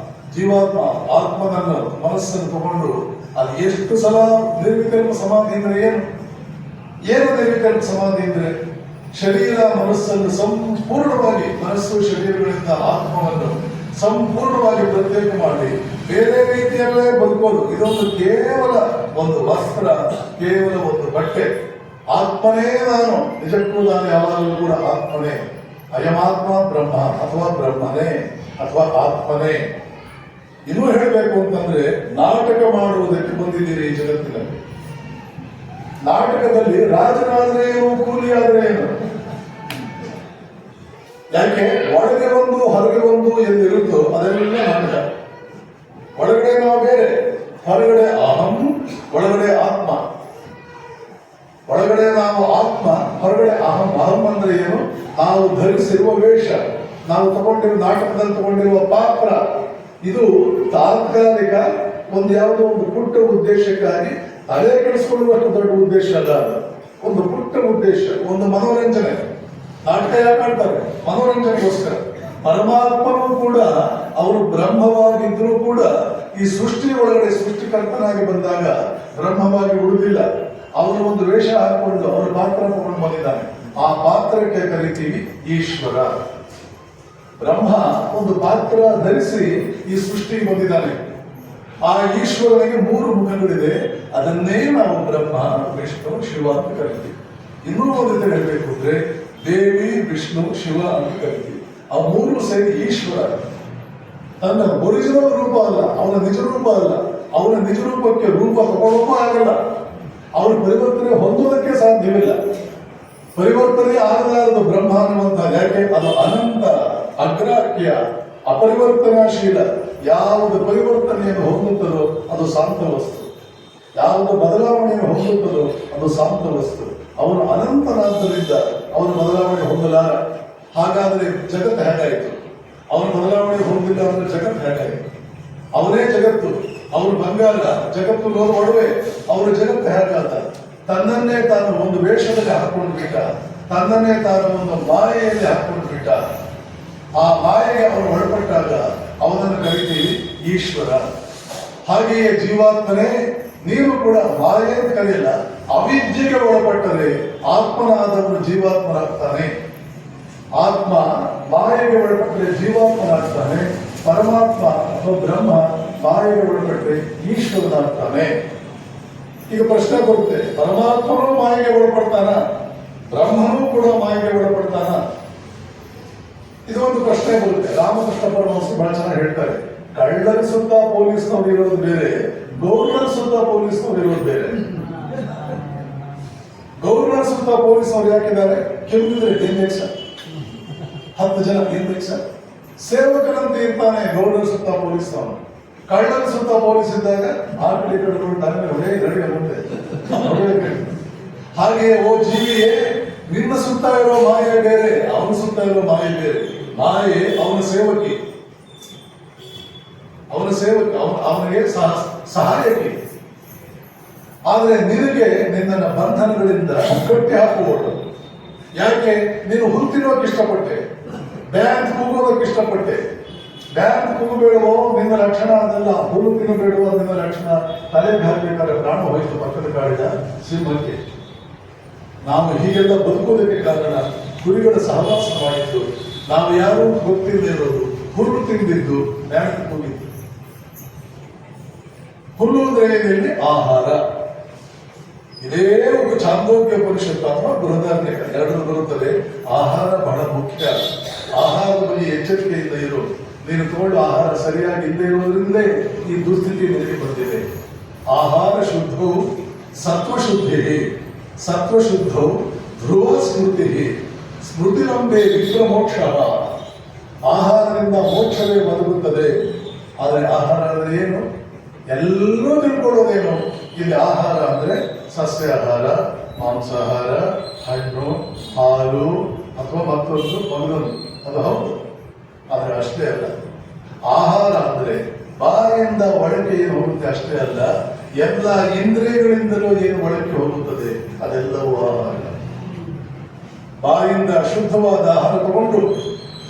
ಜೀವಾತ್ಮ ಆತ್ಮನನ್ನು ಮನಸ್ಸನ್ನು ತಗೊಂಡು ಅದು ಎಷ್ಟು ಸಲ ನಿರ್ವಿಕಲ್ಪ ಸಮಾಧಿ ಅಂದ್ರೆ ಏನು ನಿರ್ವಿಕಲ್ಪ ಸಮಾಧಿ ಅಂದ್ರೆ ಶರೀರ ಮನಸ್ಸನ್ನು ಸಂಪೂರ್ಣವಾಗಿ, ಮನಸ್ಸು ಶರೀರಗಳಿಂದ ಆತ್ಮವನ್ನು ಸಂಪೂರ್ಣವಾಗಿ ಪ್ರತ್ಯೇಕ ಮಾಡಿ ಬೇರೆ ರೀತಿಯಲ್ಲೇ ಬದುಕೋದು. ಇದೊಂದು ಕೇವಲ ಒಂದು ವಸ್ತ್ರ, ಕೇವಲ ಒಂದು ಬಟ್ಟೆ. ಆತ್ಮನೇ ನಾನು, ನಿಜಕ್ಕೂ ನಾನು ಯಾವಾಗಲೂ ಕೂಡ ಆತ್ಮನೇ. ಅಯಮಾತ್ಮ ಬ್ರಹ್ಮ ಅಥವಾ ಬ್ರಹ್ಮನೇ ಅಥವಾ ಆತ್ಮನೇ. ಇನ್ನೂ ಹೇಳಬೇಕು ಅಂತಂದ್ರೆ, ನಾಟಕ ಮಾಡುವುದಕ್ಕೆ ಬಂದಿದ್ದೀರಿ ಈ ಜಗತ್ತಿನಲ್ಲಿ. ನಾಟಕದಲ್ಲಿ ರಾಜನಾದ್ರೆ ಏನು, ಕೂಲಿ ಆದ್ರೆ ಏನು? ಯಾಕೆ ಒಳಗೆ ಒಂದು ಹೊರಗೆ ಒಂದು ಎಂದಿರುತ್ತೋ ಅದೆಲ್ಲ ನಾಟಕ. ಒಳಗಡೆ ನಾವು ಬೇರೆ, ಹೊರಗಡೆ ಅಹಂ, ಒಳಗಡೆ ಆತ್ಮ. ಒಳಗಡೆ ನಾವು ಆತ್ಮ, ಹೊರಗಡೆ ಅಹಂ. ಅಹಂ ಅಂದ್ರೆ ಏನು? ನಾವು ಧರಿಸಿರುವ ವೇಷ, ನಾವು ನಾಟಕದಲ್ಲಿ ತಗೊಂಡಿರುವ ಪಾತ್ರ. ಇದು ತಾತ್ಕಾಲಿಕ ಯಾವುದೋ ಒಂದು ಪುಟ್ಟ ಉದ್ದೇಶಕ್ಕಾಗಿ ತಲೆ ಕೆಡಿಸಿಕೊಳ್ಳುವಷ್ಟು ದೊಡ್ಡ ಉದ್ದೇಶ ಅಲ್ಲ. ಒಂದು ಪುಟ್ಟ ಉದ್ದೇಶ, ಒಂದು ಮನೋರಂಜನೆ. ನಾಟಕ ಯಾಕೆ ಆಡ್ತಾರೆ? ಮನೋರಂಜನೆಗೋಸ್ಕರ. ಪರಮಾತ್ಮನೂ ಕೂಡ ಅವರು ಬ್ರಹ್ಮವಾಗಿದ್ರೂ ಕೂಡ ಈ ಸೃಷ್ಟಿ ಒಳಗಡೆ ಸೃಷ್ಟಿಕರ್ತನಾಗಿ ಬಂದಾಗ ಬ್ರಹ್ಮವಾಗಿ ಉಳಿದಿಲ್ಲ. ಅವನು ಒಂದು ವೇಷ ಹಾಕೊಂಡು ಅವರ ಪಾತ್ರ ತಗೊಂಡು ಬಂದಿದ್ದಾನೆ. ಆ ಪಾತ್ರಕ್ಕೆ ಕರಿತೀವಿ ಈಶ್ವರ. ಬ್ರಹ್ಮ ಒಂದು ಪಾತ್ರ ಧರಿಸಿ ಈ ಸೃಷ್ಟಿಗೆ ಬಂದಿದ್ದಾನೆ. ಆ ಈಶ್ವರನಿಗೆ 3 ಮುಖಗಳಿದೆ. ಅದನ್ನೇ ನಾವು ಬ್ರಹ್ಮ, ವಿಷ್ಣು, ಶಿವ ಅಂತ ಕರಿತೀವಿ. ಇನ್ನೂ ಒಂದು ಹೇಳಬೇಕು ಅಂದ್ರೆ, ದೇವಿ, ವಿಷ್ಣು, ಶಿವ ಅಂತ ಕರಿತೀವಿ. ಆ ಮೂರು ಸೇರಿ ಈಶ್ವರ. ತನ್ನ ಒರಿಜಿನಲ್ ರೂಪ ಅಲ್ಲ, ಅವನ ನಿಜ ರೂಪ ಅಲ್ಲ. ಅವನ ನಿಜ ರೂಪಕ್ಕೆ ರೂಪ ತಗೊಳ್ಳೋಕ್ಕೂ ಆಗಲ್ಲ. ಅವನ ಪರಿವರ್ತನೆ ಹೊಂದೋದಕ್ಕೆ ಸಾಧ್ಯವಿಲ್ಲ. ಪರಿವರ್ತನೆ ಆಗಲಾರದು ಬ್ರಹ್ಮ ಅನ್ನುವಂತ. ಯಾಕೆ? ಅದು ಅನಂತ, ಅಗ್ರಾಹ್ಯ, ಅಪರಿವರ್ತನಾಶೀಲ. ಯಾವುದು ಪರಿವರ್ತನೆಯನ್ನು ಹೊಂದುತ್ತದೋ ಅದು ಶಾಂತ ವಸ್ತು, ಯಾವುದು ಬದಲಾವಣೆಯನ್ನು ಹೊಂದುತ್ತದೋ ಅದು ಶಾಂತ ವಸ್ತು. ಅವನು ಅನಂತನಾದ್ದರಿಂದ ಅವನು ಬದಲಾವಣೆ ಹೊಂದಲಾರ. ಹಾಗಾದ್ರೆ ಜಗತ್ತು ಹೇಗಾಯಿತು? ಅವನು ಬದಲಾವಣೆ ಹೊಂದಿಲ್ಲ ಅಂದ್ರೆ ಜಗತ್ತು ಹೇಗಾಯಿತು? ಅವನೇ ಜಗತ್ತು, ಅವನು ಬಂಗಾರ, ಜಗತ್ತು ಲೋಹ ಒಡವೆ. ಅವನ ಜಗತ್ತು ಹೇಗಾದ? ತನ್ನನ್ನೇ ತಾನು ಒಂದು ವೇಷದಲ್ಲಿ ಹಾಕೊಂಡು ಬಿಟ್ಟ, ತನ್ನನ್ನೇ ತಾನು ಒಂದು ಮಾಯೆಯಲ್ಲಿ ಹಾಕೊಂಡು ಬಿಟ್ಟ. ಆ ಮಾಯೆಗೆ ಅವನು ಒಳಪಟ್ಟಾಗ ಅವನನ್ನು ಕರಿತೀವಿ ಈಶ್ವರ. ಹಾಗೆಯೇ ಜೀವಾತ್ಮನೇ ನೀವು ಕೂಡ ಮಾಯೆ ಅಂತ ಕರೆಯಲ್ಲ, ಅವಿದ್ಯೆಗೆ ಒಳಪಟ್ಟರೆ ಆತ್ಮನಾದವನು ಜೀವಾತ್ಮನಾಗ್ತಾನೆ. ಆತ್ಮ ಮಾಯೆಗೆ ಒಳಪಟ್ಟರೆ ಜೀವಾತ್ಮನಾಗ್ತಾನೆ. ಪರಮಾತ್ಮ ಅಥವಾ ಬ್ರಹ್ಮ ಮಾಯೆಗೆ ಒಳಪಟ್ಟರೆ ಈಶ್ವರನಾಗ್ತಾನೆ. ಈಗ ಪ್ರಶ್ನೆ ಬರುತ್ತೆ, ಪರಮಾತ್ಮನೂ ಮಾಯೆಗೆ ಒಳಪಡ್ತಾನ? ಬ್ರಹ್ಮನೂ ಕೂಡ ಮಾಯೆಗೆ ಒಳಪಡ್ತಾನ? ಇದು ಒಂದು ಪ್ರಶ್ನೆ ಬರುತ್ತೆ. ರಾಮಕೃಷ್ಣ ಪರಮಹಂಸರು ಬಹಳ ಚೆನ್ನಾಗಿ ಹೇಳ್ತಾರೆ, ಕಳ್ಳರ ಸುತ್ತ ಪೊಲೀಸ್ನವ್ರು ಇರೋದು ಬೇರೆ, ಗೌರ್ನರ್ ಸುತ್ತ ಪೊಲೀಸ್ನವ್ರು ಇರೋದು ಬೇರೆ. ಗೌರ್ನರ್ ಸುತ್ತ ಪೊಲೀಸ್ನವ್ರು ಯಾಕಿದ್ದಾರೆ? ಕೆಮ್ಮಿದ್ರೆ ಇಂಜೆಕ್ಷನ್, 10 ಜನ ಇಂಜೆಕ್ಷನ್. ಸೇವಕರಂತೆ ಇರ್ತಾನೆ ಗೌರ್ನರ್ ಸುತ್ತ ಪೊಲೀಸ್ನವನು. ಕಳ್ಳರ ಸುತ್ತ ಪೊಲೀಸ್ ಇದ್ದಾಗ ಆ ಕಡೆ ಕಡೆಗಳು ಹೊಡೆ ಗಡಿಗೆ ಮುಂದೆ. ಹಾಗೆಯೇ ಓ ಜೀವಿಯೇ, ನಿನ್ನ ಸುತ್ತ ಇರೋ ಮಾಯೆ ಬೇರೆ, ಅವನ ಸುತ್ತ ಇರೋ ಮಾಯೆ ಬೇರೆ. ಮಾಯೆ ಅವನ ಸೇವಕಿ, ಅವನಿಗೆ ಸಹಾಯಕಿ. ಆದ್ರೆ ನಿನಗೆ ನಿನ್ನ ಬಂಧನಗಳಿಂದ ಕಟ್ಟಿ ಹಾಕುವುದು. ಯಾಕೆ? ನೀನು ಹುಲ್ಲು ತಿನ್ನೋಕೆ ಇಷ್ಟಪಟ್ಟೆ, ಬ್ಯಾಂಕ್ ಕೂಗೋದಕ್ಕೆ ಇಷ್ಟಪಟ್ಟೆ. ಬ್ಯಾಂಕ್ ಕೂಗಬೇಡುವೋ ನಿನ್ನ ಲಕ್ಷಣ ಅದಲ್ಲ, ಹುಲ್ಲು ತಿನ್ನಬೇಡುವ ನಿನ್ನ ಲಕ್ಷಣ. ತಲೆಗೆ ಹಾಕಬೇಕಾದ್ರೆ ಪ್ರಾಣ ಹೋಯಿತು ಪಕ್ಕದ ಕಾಡಿದ ಸಿಂಹಕ್ಕೆ. ನಾವು ಹೀಗೆಲ್ಲ ಬದುಕೋದಕ್ಕೆ ಕಾರಣ ಕುರಿಗಳ ಸಹವಾಸ ಮಾಡಿದ್ದು. ನಾವು ಯಾರು ಗೊತ್ತಿಲ್ಲದೆ ಇರೋದು, ಹುಲ್ಲು ತಿಂದಿದ್ದು, ಬ್ಯಾಂಕ್ ಕೂಗಿದ್ದು. ಹುಲ್ಲು ಅಂದ್ರೆ ಏನಿಲ್ಲ, ಆಹಾರ. ಇದೇ ಒಂದು ಚಾಂದೋಗ್ಯ ಪರಿಷತ್ತು ಅಥವಾ ಬೃಹದಾರಣ್ಯಕ ಎರಡು ಬರುತ್ತದೆ. ಆಹಾರ ಬಹಳ ಮುಖ್ಯ. ಆಹಾರದ ಬಗ್ಗೆ ಎಚ್ಚರಿಕೆಯಿಂದ ಇರು. ನೀನು ತಗೊಳ್ಳು ಆಹಾರ ಸರಿಯಾಗಿ ಇಲ್ಲದೆ ಇರೋದ್ರಿಂದಲೇ ಈ ದುಸ್ಥಿತಿ ನಿನಗೆ ಬಂದಿದೆ. ಆಹಾರ ಶುದ್ಧವು ಸತ್ವಶುದ್ಧಿ, ಸತ್ವಶುದ್ಧವು ಧ್ರುವ ಸ್ಮೃತಿ, ಸ್ಮೃತಿರಂಬೆ ವಿಶ್ವ ಮೋಕ್ಷ. ಆಹಾರದಿಂದ ಮೋಕ್ಷವೇ ಬದುಕುತ್ತದೆ. ಆದರೆ ಆಹಾರ ಅಂದ್ರೆ ಏನು? ಎಲ್ಲರೂ ತಿಳ್ಕೊಳ್ಳೋದೇನು? ಇಲ್ಲಿ ಆಹಾರ ಅಂದ್ರೆ ಸಸ್ಯಾಹಾರ, ಮಾಂಸಾಹಾರ, ಹಣ್ಣು, ಹಾಲು ಅಥವಾ ಮತ್ತೊಂದು ಮಗದೊಂದು, ಅದು ಹೌದು. ಆದರೆ ಅಷ್ಟೇ ಅಲ್ಲ. ಆಹಾರ ಅಂದ್ರೆ ಬಾಯಿಂದ ಒಳಗೆ ಏನು ಹೋಗುತ್ತೆ ಅಷ್ಟೇ ಅಲ್ಲ, ಎಲ್ಲ ಇಂದ್ರಿಯಗಳಿಂದಲೂ ಏನು ಒಳಕ್ಕೆ ಹೋಗುತ್ತದೆ ಅದೆಲ್ಲವೂ ಆಹಾರ. ಬಾಯಿಂದ ಶುದ್ಧವಾದ ಆಹಾರ ತಗೊಂಡು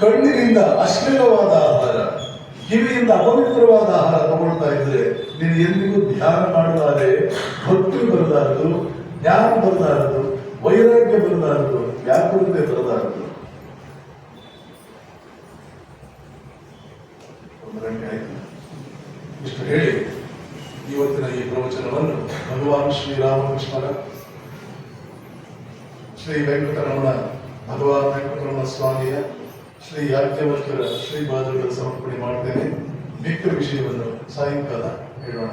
ಕಣ್ಣಿನಿಂದ ಅಶ್ಲೀಲವಾದ ಆಹಾರ, ಕಿವಿಯಿಂದ ಅಪವಿತ್ರವಾದ ಆಹಾರ ತಗೊಳ್ತಾ ಇದ್ರೆ ನೀನು ಎಂದಿಗೂ ಧ್ಯಾನ ಮಾಡಲಾರೆ, ಭಕ್ತಿ ಬರಲಾರದು, ಜ್ಞಾನ ಬರಲಾರದು, ವೈರಾಗ್ಯ ಬರಲಾರದು, ವ್ಯಾಕುಲತೆ ಬರಲಾರದು. 1 ಗಂಟೆ ಆಯ್ತು. ಇಷ್ಟು ಹೇಳಿ ಇವತ್ತಿನ ಈ ಪ್ರವಚನವನ್ನು ಭಗವಾನ್ ಶ್ರೀರಾಮಕೃಷ್ಣರ, ಶ್ರೀ ವೆಂಕಟರಮಣ, ಭಗವಾನ್ ವೆಂಕಟರಮಣ ಸ್ವಾಮಿಯ, ಶ್ರೀ ಯಾಜ್ಞವಲ್ಕ್ಯರ ಶ್ರೀ ಪಾದಗಳಿಗೆ ಸಮರ್ಪಣೆ ಮಾಡ್ತೇನೆ. ಮಿಕ್ಕ ವಿಷಯವನ್ನು ಸಾಯಂಕಾಲ ಹೇಳೋಣ.